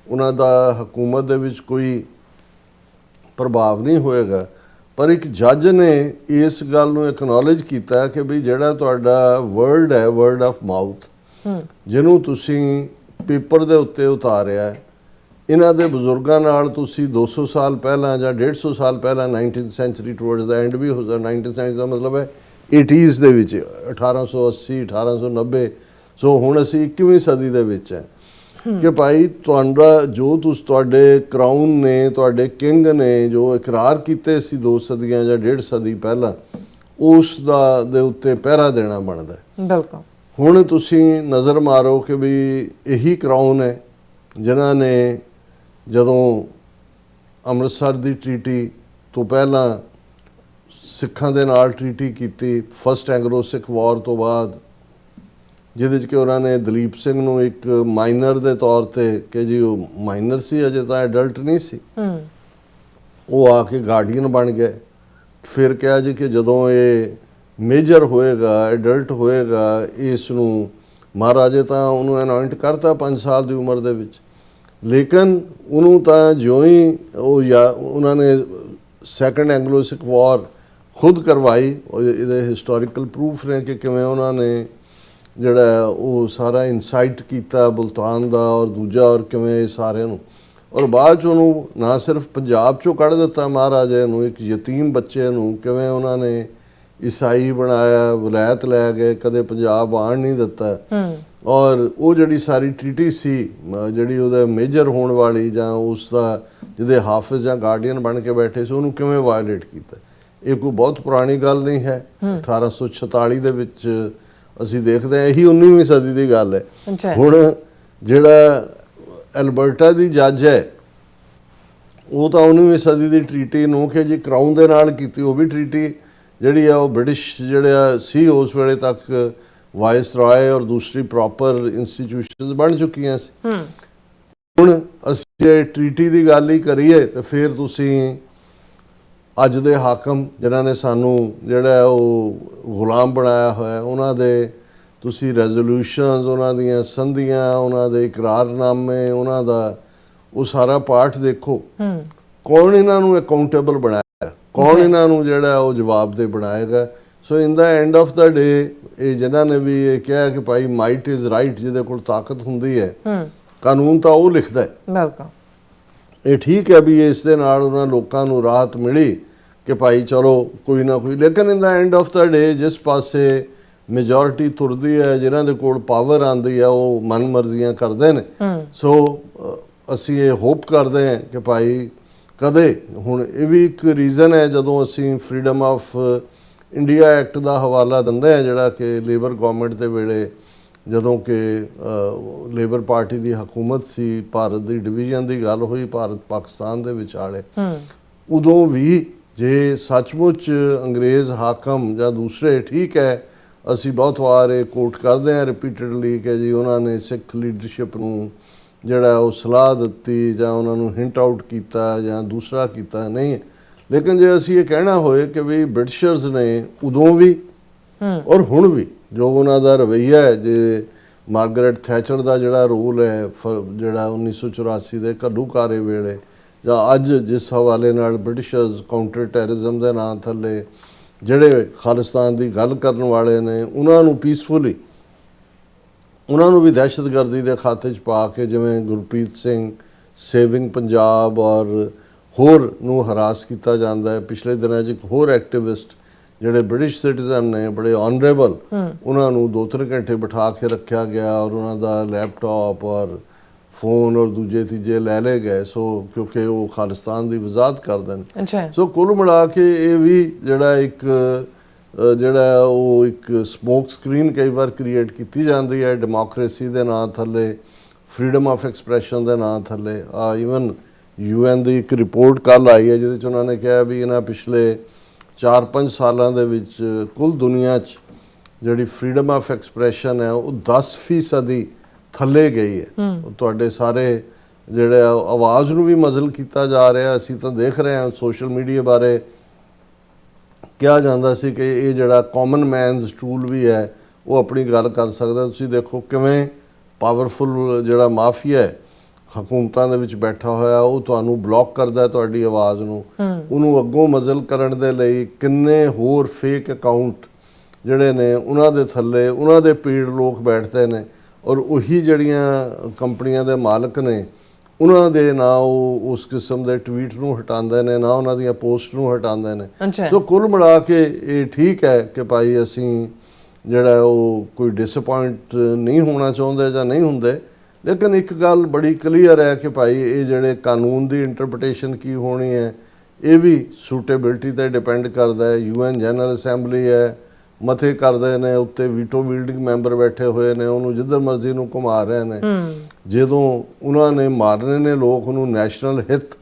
ਉਹਨਾਂ ਦਾ ਹਕੂਮਤ ਦੇ ਵਿੱਚ ਕੋਈ ਪ੍ਰਭਾਵ ਨਹੀਂ ਹੋਏਗਾ, ਪਰ ਇੱਕ ਜੱਜ ਨੇ ਇਸ ਗੱਲ ਨੂੰ ਐਕਨੋਲੇਜ ਕੀਤਾ ਕਿ ਵੀ ਜਿਹੜਾ ਤੁਹਾਡਾ ਵਰਡ ਹੈ, ਵਰਡ ਆਫ ਮਾਊਥ, ਜਿਹਨੂੰ ਤੁਸੀਂ ਪੇਪਰ ਦੇ ਉੱਤੇ ਉਤਾਰਿਆ, ਇਹਨਾਂ ਦੇ ਬਜ਼ੁਰਗਾਂ ਨਾਲ ਤੁਸੀਂ 200 ਸਾਲ ਪਹਿਲਾਂ ਜਾਂ 150 ਸਾਲ ਪਹਿਲਾਂ 19th ਸੈਂਚੁਰੀ ਟੁਵਰਡਸ ਦਾ ਐਂਡ ਵੀ ਹੋ ਸਕਦਾ, 19th ਸੈਂਚੁਰੀ ਦਾ ਮਤਲਬ ਹੈ 80s ਦੇ ਵਿੱਚ 1880 1890, ਸੋ ਹੁਣ ਅਸੀਂ 21ਵੀਂ ਸਦੀ ਦੇ ਵਿੱਚ ਹੈ ਕਿ ਭਾਈ ਤੁਹਾਡਾ ਜੋ ਤੁਹਾਡੇ ਕਰਾਊਨ ਨੇ, ਤੁਹਾਡੇ ਕਿੰਗ ਨੇ ਜੋ ਇਕਰਾਰ ਕੀਤੇ ਸੀ 2 ਸਦੀਆਂ ਜਾਂ 1.5 ਸਦੀ ਪਹਿਲਾਂ, ਉਸ ਦਾ ਦੇ ਉੱਤੇ ਪਹਿਰਾ ਦੇਣਾ ਬਣਦਾ। ਬਿਲਕੁਲ। ਹੁਣ ਤੁਸੀਂ ਨਜ਼ਰ ਮਾਰੋ ਕਿ ਵੀ ਇਹੀ ਕਰਾਊਨ ਹੈ ਜਿਨ੍ਹਾਂ ਨੇ ਜਦੋਂ ਅੰਮ੍ਰਿਤਸਰ ਦੀ ਟ੍ਰੀਟੀ ਤੋਂ ਪਹਿਲਾਂ ਸਿੱਖਾਂ ਦੇ ਨਾਲ ਟ੍ਰੀਟੀ ਕੀਤੀ, ਫਸਟ ਐਂਗਲੋ ਸਿੱਖ ਵਾਰ ਤੋਂ ਬਾਅਦ, ਜਿਹਦੇ 'ਚ ਕਿ ਉਹਨਾਂ ਨੇ ਦਲੀਪ ਸਿੰਘ ਨੂੰ ਇੱਕ ਮਾਈਨਰ ਦੇ ਤੌਰ ਤੇ, ਕਿ ਜੀ ਉਹ ਮਾਈਨਰ ਸੀ ਅਜੇ ਤਾਂ ਐਡਲਟ ਨਹੀਂ ਸੀ, ਉਹ ਆ ਕੇ ਗਾਰਡੀਅਨ ਬਣ ਗਏ। ਫਿਰ ਕਿਹਾ ਜੀ ਕਿ ਜਦੋਂ ਇਹ ਮੇਜਰ ਹੋਏਗਾ, ਐਡਲਟ ਹੋਏਗਾ, ਇਸ ਨੂੰ ਮਹਾਰਾਜੇ ਤਾਂ ਉਹਨੂੰ ਅਨੌਇੰਟ ਕਰਤਾ 5 ਸਾਲ ਦੀ ਉਮਰ ਦੇ ਵਿੱਚ, ਲੇਕਿਨ ਉਹਨੂੰ ਤਾਂ ਜਿਉਂ ਹੀ ਉਹਨਾਂ ਨੇ ਸੈਕੰਡ ਐਂਗਲੋ ਸਿੱਖ ਵਾਰ ਖੁਦ ਕਰਵਾਈ, ਇਹਦੇ ਹਿਸਟੋਰੀਕਲ ਪ੍ਰੂਫ ਨੇ ਕਿ ਕਿਵੇਂ ਉਹਨਾਂ ਨੇ ਜਿਹੜਾ ਉਹ ਸਾਰਾ ਇਨਸਾਈਟ ਕੀਤਾ ਮੁਲਤਾਨ ਦਾ ਔਰ ਦੂਜਾ, ਔਰ ਕਿਵੇਂ ਸਾਰਿਆਂ ਨੂੰ, ਔਰ ਬਾਅਦ 'ਚ ਉਹਨੂੰ ਨਾ ਸਿਰਫ ਪੰਜਾਬ 'ਚੋਂ ਕੱਢ ਦਿੱਤਾ ਮਹਾਰਾਜੇ ਨੂੰ, ਇੱਕ ਯਤੀਮ ਬੱਚੇ ਨੂੰ ਕਿਵੇਂ ਉਹਨਾਂ ਨੇ ਈਸਾਈ ਬਣਾਇਆ, ਵਿਲਾਇਤ ਲੈ ਗਏ, ਕਦੇ ਪੰਜਾਬ ਆਉਣ ਨਹੀਂ ਦਿੱਤਾ, ਔਰ ਉਹ ਜਿਹੜੀ ਸਾਰੀ ਟ੍ਰੀਟੀ ਸੀ ਜਿਹੜੀ ਉਹਦਾ ਮੇਜਰ ਹੋਣ ਵਾਲੀ ਜਾਂ ਉਸ ਦਾ ਜਿਹਦੇ ਹਾਫਿਜ਼ ਜਾਂ ਗਾਰਡੀਅਨ ਬਣ ਕੇ ਬੈਠੇ ਸੀ, ਉਹਨੂੰ ਕਿਵੇਂ ਵਾਇਲੇਟ ਕੀਤਾ। ਇਹ ਕੋਈ ਬਹੁਤ ਪੁਰਾਣੀ ਗੱਲ ਨਹੀਂ ਹੈ, 1846 ਦੇ ਵਿੱਚ ਅਸੀਂ ਦੇਖਦੇ ਹਾਂ, ਇਹੀ 19ਵੀਂ ਸਦੀ ਦੀ ਗੱਲ ਹੈ। ਹੁਣ ਜਿਹੜਾ ਐਲਬਰਟਾ ਦੀ ਜੱਜ ਹੈ ਉਹ ਤਾਂ 19ਵੀਂ ਸਦੀ ਦੀ ਟ੍ਰੀਟੀ ਨੂੰ ਕਿ ਜੀ ਕਰਾਊਨ ਦੇ ਨਾਲ ਕੀਤੀ, ਉਹ ਵੀ ਟ੍ਰੀਟੀ ਜਿਹੜੀ ਆ ਉਹ ਬ੍ਰਿਟਿਸ਼ ਜਿਹੜਾ ਸੀ ਉਸ ਵੇਲੇ ਤੱਕ ਵਾਇਸਰਾਏ ਔਰ ਦੂਸਰੀ ਪ੍ਰੋਪਰ ਇੰਸਟੀਟਿਊਸ਼ਨਸ ਬਣ ਚੁੱਕੀਆਂ ਸੀ। ਹੁਣ ਅਸੀਂ ਇਹ ਟ੍ਰੀਟੀ ਦੀ ਗੱਲ ਹੀ ਕਰੀਏ ਤੇ ਫਿਰ ਤੁਸੀਂ ਅੱਜ ਦੇ ਹਾਕਮ ਜਿਨ੍ਹਾਂ ਨੇ ਸਾਨੂੰ ਜਿਹੜਾ ਉਹ ਗੁਲਾਮ ਬਣਾਇਆ ਹੋਇਆ, ਉਹਨਾਂ ਦੇ ਤੁਸੀਂ ਰੈਜ਼ੋਲੂਸ਼ਨਸ, ਉਹਨਾਂ ਦੀਆਂ ਸੰਧੀਆਂ, ਉਹਨਾਂ ਦੇ ਇਕਰਾਰਨਾਮੇ, ਉਹਨਾਂ ਦਾ ਉਹ ਸਾਰਾ ਪਾਠ ਦੇਖੋ। ਕੌਣ ਇਹਨਾਂ ਨੂੰ ਅਕਾਊਂਟੇਬਲ ਬਣਾਇਆ, ਕੌਣ ਇਹਨਾਂ ਨੂੰ ਜਿਹੜਾ ਉਹ ਜਵਾਬਦੇਹ ਬਣਾਏਗਾ। ਸੋ ਇਨ ਦਾ ਐਂਡ ਆਫ ਦਾ ਡੇ ਇਹ ਜਿਨ੍ਹਾਂ ਨੇ ਵੀ ਇਹ ਕਿਹਾ ਕਿ ਭਾਈ ਮਾਈਟ ਇਜ਼ ਰਾਈਟ, ਜਿਹਦੇ ਕੋਲ ਤਾਕਤ ਹੁੰਦੀ ਹੈ, ਕਾਨੂੰਨ ਤਾਂ ਉਹ ਲਿਖਦਾ ਹੈ। ਬਿਲਕੁਲ, ਇਹ ਠੀਕ ਹੈ ਵੀ ਇਸ ਦੇ ਨਾਲ ਉਹਨਾਂ ਲੋਕਾਂ ਨੂੰ ਰਾਹਤ ਮਿਲੀ ਕਿ ਭਾਈ ਚਲੋ ਕੋਈ ਨਾ ਕੋਈ, ਲੇਕਿਨ ਇਨ ਦਾ ਐਂਡ ਆਫ ਦਾ ਡੇ ਜਿਸ ਪਾਸੇ ਮੈਜੋਰਿਟੀ ਤੁਰਦੀ ਹੈ, ਜਿਨ੍ਹਾਂ ਦੇ ਕੋਲ ਪਾਵਰ ਆਉਂਦੀ ਹੈ, ਉਹ ਮਨ ਮਰਜ਼ੀਆਂ ਕਰਦੇ ਨੇ। ਸੋ ਅਸੀਂ ਇਹ ਹੋਪ ਕਰਦੇ ਹਾਂ ਕਿ ਭਾਈ ਕਦੇ, ਹੁਣ ਇਹ ਵੀ ਇੱਕ ਰੀਜ਼ਨ ਹੈ ਜਦੋਂ ਅਸੀਂ ਫਰੀडम ਆਫ ਇੰਡੀਆ ਐਕਟ ਦਾ ਹਵਾਲਾ ਦਿੰਦੇ ਹਾਂ, ਜਿਹੜਾ ਕਿ ਲੇਬਰ ਗਵਰਨਮੈਂਟ ਦੇ ਵੇਲੇ ਜਦੋਂ ਕਿ ਲੇਬਰ ਪਾਰਟੀ ਦੀ ਹਕੂਮਤ ਸੀ, ਭਾਰਤ ਦੀ ਡਿਵੀਜ਼ਨ ਦੀ ਗੱਲ ਹੋਈ ਭਾਰਤ ਪਾਕਿਸਤਾਨ ਦੇ ਵਿਚਾਲੇ, ਉਦੋਂ ਵੀ ਜੇ ਸੱਚਮੁੱਚ ਅੰਗਰੇਜ਼ ਹਾਕਮ ਜਾਂ ਦੂਸਰੇ, ਠੀਕ ਹੈ ਅਸੀਂ ਬਹੁਤ ਵਾਰ ਇਹ ਕੋਟ ਕਰਦੇ ਹਾਂ ਰਿਪੀਟਡਲੀ ਕਿ ਜੀ ਉਹਨਾਂ ਨੇ ਸਿੱਖ ਲੀਡਰਸ਼ਿਪ ਨੂੰ ਜਿਹੜਾ ਉਹ ਸਲਾਹ ਦਿੱਤੀ ਜਾਂ ਉਹਨਾਂ ਨੂੰ ਹਿੰਟ ਆਊਟ ਕੀਤਾ ਜਾਂ ਦੂਸਰਾ ਕੀਤਾ, ਨਹੀਂ। ਲੇਕਿਨ ਜੇ ਅਸੀਂ ਇਹ ਕਹਿਣਾ ਹੋਏ ਕਿ ਵੀ ਬ੍ਰਿਟਿਸ਼ਰਸ ਨੇ ਉਦੋਂ ਵੀ ਔਰ ਹੁਣ ਵੀ ਜੋ ਉਹਨਾਂ ਦਾ ਰਵੱਈਆ ਹੈ, ਜੇ ਮਾਰਗਰੇਟ ਥੈਚਰ ਦਾ ਜਿਹੜਾ ਰੋਲ ਹੈ ਜਿਹੜਾ 1984 ਦੇ ਘੱਲੂਘਾਰੇ ਵੇਲੇ ਜਾਂ ਅੱਜ ਜਿਸ ਹਵਾਲੇ ਨਾਲ ਬ੍ਰਿਟਿਸ਼ਰਸ ਕਾਊਂਟਰ ਟੈਰਰਿਜ਼ਮ ਦੇ ਨਾਂ ਥੱਲੇ ਜਿਹੜੇ ਖਾਲਿਸਤਾਨ ਦੀ ਗੱਲ ਕਰਨ ਵਾਲੇ ਨੇ ਉਹਨਾਂ ਨੂੰ ਪੀਸਫੁਲੀ, ਉਹਨਾਂ ਨੂੰ ਵੀ ਦਹਿਸ਼ਤਗਰਦੀ ਦੇ ਖਾਤੇ 'ਚ ਪਾ ਕੇ, ਜਿਵੇਂ ਗੁਰਪ੍ਰੀਤ ਸਿੰਘ, ਸੇਵਿੰਗ ਪੰਜਾਬ ਔਰ ਹੋਰ ਨੂੰ ਹਰਾਸ ਕੀਤਾ ਜਾਂਦਾ ਹੈ। ਪਿਛਲੇ ਦਿਨਾਂ 'ਚ ਇੱਕ ਹੋਰ ਐਕਟਿਵਿਸਟ ਜਿਹੜੇ ਬ੍ਰਿਟਿਸ਼ ਸਿਟੀਜ਼ਨ ਨੇ, ਬੜੇ ਆਨਰੇਬਲ, ਉਹਨਾਂ ਨੂੰ 2-3 ਘੰਟੇ ਬਿਠਾ ਕੇ ਰੱਖਿਆ ਗਿਆ ਔਰ ਉਹਨਾਂ ਦਾ ਲੈਪਟਾਪ ਔਰ ਫੋਨ ਔਰ ਦੂਜੇ ਤੀਜੇ ਲੈ ਲਏ ਗਏ, ਸੋ ਕਿਉਂਕਿ ਉਹ ਖਾਲਿਸਤਾਨ ਦੀ ਵਜ਼ਾਹਤ ਕਰਦੇ ਨੇ। ਸੋ ਕੁੱਲ ਮਿਲਾ ਕੇ ਇਹ ਵੀ ਜਿਹੜਾ ਇੱਕ ਉਹ ਇੱਕ ਸਮੋਕ ਸਕਰੀਨ ਕਈ ਵਾਰ ਕ੍ਰੀਏਟ ਕੀਤੀ ਜਾਂਦੀ ਹੈ ਡੈਮੋਕ੍ਰੇਸੀ ਦੇ ਨਾਂ ਥੱਲੇ, ਫਰੀडम ਆਫ ਐਕਸਪ੍ਰੈਸ਼ਨ ਦੇ ਨਾਂ ਥੱਲੇ। ਈਵਨ UN ਦੀ ਇੱਕ ਰਿਪੋਰਟ ਕੱਲ੍ਹ ਆਈ ਹੈ ਜਿਹਦੇ 'ਚ ਉਹਨਾਂ ਨੇ ਕਿਹਾ ਵੀ ਇਹਨਾਂ ਪਿਛਲੇ 4-5 ਸਾਲਾਂ ਦੇ ਵਿੱਚ ਕੁੱਲ ਦੁਨੀਆ 'ਚ ਜਿਹੜੀ ਫਰੀडम ਆਫ ਐਕਸਪ੍ਰੈਸ਼ਨ ਹੈ ਉਹ 10% ਥੱਲੇ ਗਈ ਹੈ। ਤੁਹਾਡੇ ਸਾਰੇ ਜਿਹੜੇ ਆਵਾਜ਼ ਨੂੰ ਵੀ ਮਜ਼ਲ ਕੀਤਾ ਜਾ ਰਿਹਾ। ਅਸੀਂ ਤਾਂ ਦੇਖ ਰਹੇ ਹਾਂ ਸੋਸ਼ਲ ਮੀਡੀਆ ਬਾਰੇ ਕਿਹਾ ਜਾਂਦਾ ਸੀ ਕਿ ਇਹ ਜਿਹੜਾ ਕਾਮਨ ਮੈਨਸ ਟੂਲ ਵੀ ਹੈ ਉਹ ਆਪਣੀ ਗੱਲ ਕਰ ਸਕਦਾ। ਤੁਸੀਂ ਦੇਖੋ ਕਿਵੇਂ ਪਾਵਰਫੁਲ ਜਿਹੜਾ ਮਾਫੀਆ ਹੈ ਹਕੂਮਤਾਂ ਦੇ ਵਿੱਚ ਬੈਠਾ ਹੋਇਆ, ਉਹ ਤੁਹਾਨੂੰ ਬਲੌਕ ਕਰਦਾ ਤੁਹਾਡੀ ਆਵਾਜ਼ ਨੂੰ। ਉਹਨੂੰ ਅੱਗੋਂ ਮਜ਼ਲ ਕਰਨ ਦੇ ਲਈ ਕਿੰਨੇ ਹੋਰ ਫੇਕ ਅਕਾਊਂਟ ਜਿਹੜੇ ਨੇ ਉਹਨਾਂ ਦੇ ਥੱਲੇ ਉਹਨਾਂ ਦੇ ਪੀੜ ਲੋਕ ਬੈਠਦੇ ਨੇ ਔਰ ਉਹੀ ਜਿਹੜੀਆਂ ਕੰਪਨੀਆਂ ਦੇ ਮਾਲਕ ਨੇ ਉਹਨਾਂ ਦੇ ਨਾ ਉਹ ਉਸ ਕਿਸਮ ਦੇ ਟਵੀਟ ਨੂੰ ਹਟਾਉਂਦੇ ਨੇ, ਨਾ ਉਹਨਾਂ ਦੀਆਂ ਪੋਸਟ ਨੂੰ ਹਟਾਉਂਦੇ ਨੇ। ਸੋ ਕੁੱਲ ਮਿਲਾ ਕੇ ਇਹ ਠੀਕ ਹੈ ਕਿ ਭਾਈ ਅਸੀਂ ਜਿਹੜਾ ਉਹ ਕੋਈ ਡਿਸਅਪੁਆਇੰਟ ਨਹੀਂ ਹੋਣਾ ਚਾਹੁੰਦੇ ਜਾਂ ਨਹੀਂ ਹੁੰਦੇ, ਲੇਕਿਨ ਇੱਕ ਗੱਲ ਬੜੀ ਕਲੀਅਰ ਹੈ ਕਿ ਭਾਈ ਇਹ ਜਿਹੜੇ ਕਾਨੂੰਨ ਦੀ ਇੰਟਰਪ੍ਰੀਟੇਸ਼ਨ ਕੀ ਹੋਣੀ ਹੈ ਇਹ ਵੀ ਸੂਟੇਬਿਲਿਟੀ ਤੇ ਡਿਪੈਂਡ ਕਰਦਾ ਹੈ। UN ਜਨਰਲ ਅਸੈਂਬਲੀ ਹੈ, ਮਤੇ ਕਰਦੇ ਨੇ, ਉੱਤੇ ਵੀਟੋ ਵੀਲਡਿੰਗ ਮੈਂਬਰ ਬੈਠੇ ਹੋਏ ਨੇ, ਉਹਨੂੰ ਜਿੱਧਰ ਮਰਜ਼ੀ ਨੂੰ ਘੁਮਾ ਰਹੇ ਨੇ। ਜਦੋਂ ਉਹਨਾਂ ਨੇ ਮਾਰਨੇ ਨੇ ਲੋਕ, ਉਹਨੂੰ ਨੈਸ਼ਨਲ ਹਿੱਤ,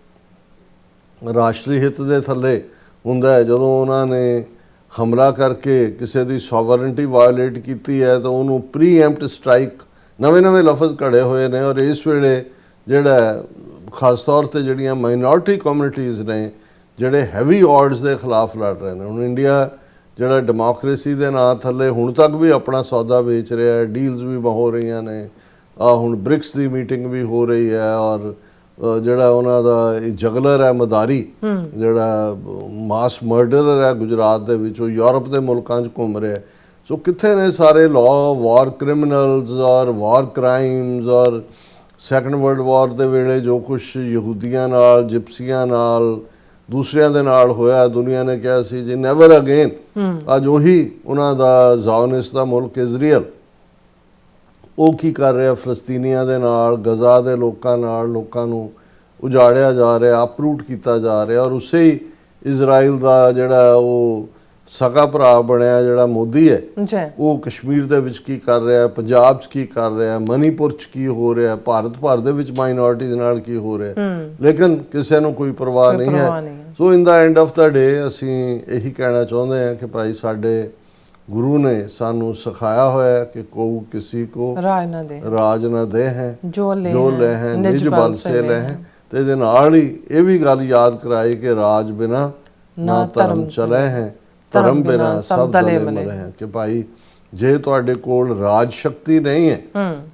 ਰਾਸ਼ਟਰੀ ਹਿੱਤ ਦੇ ਥੱਲੇ ਹੁੰਦਾ ਹੈ। ਜਦੋਂ ਉਹਨਾਂ ਨੇ ਹਮਲਾ ਕਰਕੇ ਕਿਸੇ ਦੀ ਸੋਵਰਨਟੀ ਵਾਇਓਲੇਟ ਕੀਤੀ ਹੈ ਤਾਂ ਉਹਨੂੰ ਪ੍ਰੀਐਂਪਟ ਸਟ੍ਰਾਈਕ, ਨਵੇਂ ਲਫ਼ਜ਼ ਘੜੇ ਹੋਏ ਨੇ। ਔਰ ਇਸ ਵੇਲੇ ਜਿਹੜਾ ਖਾਸ ਤੌਰ ਤੇ ਜਿਹੜੀਆਂ ਮਾਈਨੋਰਟੀ ਕਮਿਊਨਿਟੀਜ਼ ਨੇ ਜਿਹੜੇ ਹੈਵੀ ਆਰਡਸ ਦੇ ਖਿਲਾਫ ਲੜ ਰਹੇ ਨੇ। ਹੁਣ ਇੰਡੀਆ ਜਿਹੜਾ ਡੈਮੋਕ੍ਰੇਸੀ ਦੇ ਨਾਂ ਥੱਲੇ ਹੁਣ ਤੱਕ ਵੀ ਆਪਣਾ ਸੌਦਾ ਵੇਚ ਰਿਹਾ ਹੈ, ਡੀਲਸ ਵੀ ਹੋ ਰਹੀਆਂ ਨੇ, ਹੁਣ ਬ੍ਰਿਕਸ ਦੀ ਮੀਟਿੰਗ ਵੀ ਹੋ ਰਹੀ ਹੈ ਔਰ ਜਿਹੜਾ ਉਹਨਾਂ ਦਾ ਜਗਲਰ ਹੈ ਮਦਾਰੀ, ਜਿਹੜਾ ਮਾਸ ਮਰਡਰਰ ਹੈ ਗੁਜਰਾਤ ਦੇ ਵਿੱਚ, ਉਹ ਯੂਰਪ ਦੇ ਮੁਲਕਾਂ 'ਚ ਘੁੰਮ ਰਿਹਾ। ਸੋ ਕਿੱਥੇ ਨੇ ਸਾਰੇ ਲਾਅ, ਵਾਰ ਕ੍ਰਿਮੀਨਲਸ ਔਰ ਵਾਰ ਕ੍ਰਾਈਮਸ ਔਰ ਸੈਕੰਡ ਵਰਲਡ ਵਾਰ ਦੇ ਵੇਲੇ ਜੋ ਕੁਛ ਯਹੂਦੀਆਂ ਨਾਲ, ਜਿਪਸੀਆਂ ਨਾਲ, ਦੂਸਰਿਆਂ ਦੇ ਨਾਲ ਹੋਇਆ, ਦੁਨੀਆ ਨੇ ਕਿਹਾ ਸੀ ਜੀ ਨੈਵਰ ਅਗੇਨ। ਅੱਜ ਉਹੀ ਉਹਨਾਂ ਦਾ ਜ਼ਾਇਨਿਸਟ ਦਾ ਮੁਲਕ ਇਜ਼ਰਾਈਲ, ਉਹ ਕੀ ਕਰ ਰਿਹਾ ਫਲਸਤੀਨੀਆਂ ਦੇ ਨਾਲ, ਗਜ਼ਾ ਦੇ ਲੋਕਾਂ ਨਾਲ, ਲੋਕਾਂ ਨੂੰ ਉਜਾੜਿਆ ਜਾ ਰਿਹਾ, ਅਪਰੂਟ ਕੀਤਾ ਜਾ ਰਿਹਾ। ਔਰ ਉਸੇ ਹੀ ਇਜ਼ਰਾਈਲ ਦਾ ਜਿਹੜਾ ਉਹ ਸਗਾ ਭਰਾ ਬਣਿਆ ਜਿਹੜਾ ਮੋਦੀ ਹੈ, ਉਹ ਕਸ਼ਮੀਰ ਦੇ ਵਿੱਚ ਕੀ ਕਰ ਰਿਹਾ, ਪੰਜਾਬ 'ਚ ਕੀ ਕਰ ਰਿਹਾ, ਮਨੀਪੁਰ 'ਚ ਕੀ ਹੋ ਰਿਹਾ, ਭਾਰਤ ਭਰ ਦੇ ਵਿੱਚ ਮਾਈਨੋਰਟੀਜ਼ ਨਾਲ ਕੀ ਹੋ ਰਿਹਾ, ਲੇਕਿਨ ਕਿਸੇ ਨੂੰ ਕੋਈ ਪਰਵਾਹ ਨਹੀਂ ਹੈ। ਸੋ ਇਨ ਦਾ ਐਂਡ ਆਫ ਦਾ ਡੇ ਅਸੀਂ ਇਹੀ ਕਹਿਣਾ ਚਾਹੁੰਦੇ ਹਾਂ ਕਿ ਭਾਈ ਸਾਡੇ ਗੁਰੂ ਨੇ ਸਾਨੂੰ ਸਿਖਾਇਆ ਹੋਇਆ ਕਿ ਕੋ ਕਿਸੇ ਕੋ ਰਾਜ ਨਾ ਦੇ ਹੈ ਜੋ ਲੈ ਹੈ ਨਿਜ ਬਲ ਸੇ ਲੈ ਹੈ। ਤੇ ਇਹਦੇ ਨਾਲ ਹੀ ਇਹ ਵੀ ਗੱਲ ਯਾਦ ਕਰਾਈ ਕਿ ਰਾਜ ਬਿਨਾ ਨਾ ਧਰਮ ਚਲੇ ਹੈ, ਧਰਮ ਬਿਨਾ ਸਭ ਦਲੇ ਮਲੇ ਹੈ। ਕਿ ਭਾਈ ਜੇ ਤੁਹਾਡੇ ਕੋਲ ਰਾਜ ਸ਼ਕਤੀ ਨਹੀਂ ਹੈ,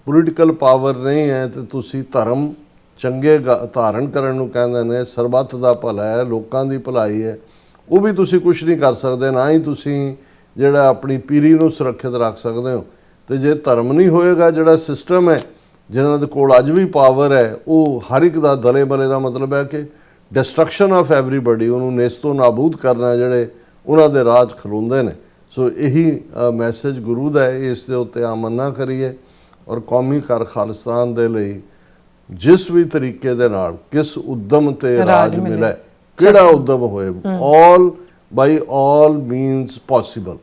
ਪੋਲੀਟੀਕਲ ਪਾਵਰ ਨਹੀਂ ਹੈ, ਤੇ ਤੁਸੀਂ ਧਰਮ ਚੰਗੇ ਧਾਰਨ ਕਰਨ ਨੂੰ ਕਹਿੰਦੇ ਨੇ, ਸਰਬੱਤ ਦਾ ਭਲਾ ਹੈ, ਲੋਕਾਂ ਦੀ ਭਲਾਈ ਹੈ, ਉਹ ਵੀ ਤੁਸੀਂ ਕੁਝ ਨਹੀਂ ਕਰ ਸਕਦੇ। ਨਾ ਹੀ ਤੁਸੀਂ ਜਿਹੜਾ ਆਪਣੀ ਪੀਰੀ ਨੂੰ ਸੁਰੱਖਿਅਤ ਰੱਖ ਸਕਦੇ ਹੋ। ਤੇ ਜੇ ਧਰਮ ਨਹੀਂ ਹੋਏਗਾ, ਜਿਹੜਾ ਸਿਸਟਮ ਹੈ ਜਿਹਨਾਂ ਦੇ ਕੋਲ ਅੱਜ ਵੀ ਪਾਵਰ ਹੈ, ਉਹ ਹਰ ਇੱਕ ਦਾ ਦਲੇ ਬਲੇ ਦਾ ਮਤਲਬ ਹੈ ਕਿ ਡਿਸਟਰਕਸ਼ਨ ਆਫ ਐਵਰੀਬਡੀ, ਉਹਨੂੰ ਨੇਸਤੋ ਨਾਬੂਦ ਕਰਨਾ ਜਿਹੜੇ ਉਹਨਾਂ ਦੇ ਰਾਜ ਖਲੋਂਦੇ ਨੇ। ਸੋ ਇਹੀ ਮੈਸੇਜ ਗੁਰੂ ਦਾ ਹੈ, ਇਸ ਦੇ ਉੱਤੇ ਅਮਲ ਨਾ ਕਰੀਏ ਔਰ ਕੌਮੀ ਘਰ ਖਾਲਿਸਤਾਨ ਦੇ ਲਈ ਜਿਸ ਵੀ ਤਰੀਕੇ ਦੇ ਨਾਲ ਕਿਸ ਉਦਮ ਤੇ ਰਾਜ ਮਿਲੇ, ਕਿਹੜਾ ਉਦਮ ਹੋਏ, ਆਲ ਬਾਈ ਆਲ ਮੀਨਸ ਪੋਸੀਬਲ,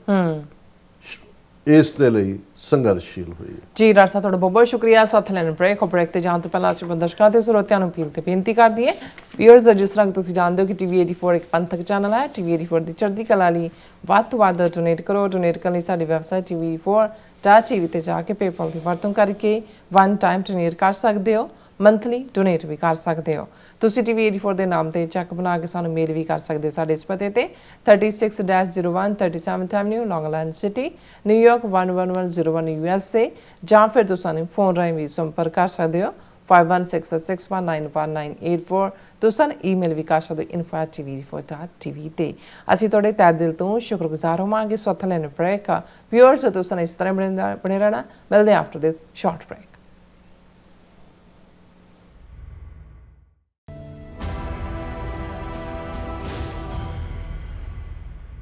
ਇਸ ਦੇ ਲਈ ਸੰਘਰਸ਼ੀਲ ਹੋਈਏ। ਜੀ ਡਾਕਟਰ ਸਾਹਿਬ ਤੁਹਾਡਾ ਬਹੁਤ ਬਹੁਤ ਸ਼ੁਕਰੀਆ। ਸਾਥ ਲੈਣ ਬ੍ਰੇਕ ਤੇ ਜਾਣ ਤੋਂ ਪਹਿਲਾਂ ਅਸੀਂ ਦਰਸ਼ਕਾਂ ਤੇ ਸਰੋਤਿਆਂ ਨੂੰ ਅਪੀਲ ਤੇ ਬੇਨਤੀ ਕਰਦੀ ਹੈ ਵਿਊਅਰਸ, ਜਿਸ ਤਰ੍ਹਾਂ ਕਿ ਤੁਸੀਂ ਜਾਣਦੇ ਹੋ ਕਿ TV84 ਇੱਕ ਪੰਥਕ ਚੈਨਲ ਹੈ। TV84 ਦੀ ਚੜ੍ਹਦੀ ਕਲਾ ਲਈ ਵੱਧ ਤੋਂ ਵੱਧ ਡੋਨੇਟ ਕਰੋ। ਡੋਨੇਟ ਕਰਨ ਲਈ ਸਾਡੀ ਵੈਬਸਾਈਟ TV84.tv ਤੇ ਜਾ ਕੇ ਪੇਪਲ ਦੀ ਵਰਤੋਂ ਕਰਕੇ ਵਨ ਟਾਈਮ ਡੋਨੇਟ ਕਰ ਸਕਦੇ ਹੋ, ਮੰਥਲੀ ਡੋਨੇਟ ਵੀ ਕਰ ਸਕਦੇ ਹੋ। ਤੁਸੀਂ TV84 ਦੇ ਨਾਮ ਤੇ ਚੈੱਕ ਬਣਾ ਕੇ ਸਾਨੂੰ ਮੇਲ ਵੀ ਕਰ ਸਕਦੇ ਹੋ ਸਾਡੇ ਇਸ ਪਤੇ ਤੇ 36-01 37th ਐਵਨਿਊ, ਲੌਂਗ ਆਈਲੈਂਡ ਸਿਟੀ, ਨਿਊਯਾਰਕ 11101 USA, ਜਾਂ ਫਿਰ ਤੁਸੀਂ ਸਾਨੂੰ ਫੋਨ ਰਾਹੀਂ ਵੀ ਸੰਪਰਕ ਕਰ ਸਕਦੇ ਹੋ 5166191984। ਤੁਸੀਂ ਸਾਨੂੰ ਈਮੇਲ ਵੀ ਕਰ ਸਕਦੇ ਹੋ info@tv84.tv ਤੇ। ਅਸੀਂ ਤੁਹਾਡੇ ਤਹਿ ਦਿਲ ਤੋਂ ਸ਼ੁਕਰਗੁਜ਼ਾਰ ਹੋਵਾਂਗੇ। ਸੋ ਲੈਣ ਬ੍ਰੇਕ ਵਿਊਅਰਸ, ਤੁਸੀਂ ਇਸ ਤਰ੍ਹਾਂ ਬਣੇ ਰਹਿਣਾ। ਮਿਲਦੇ ਆਫਟਰ ਦਿਸ ਸ਼ਾਰਟ ਬ੍ਰੇਕ।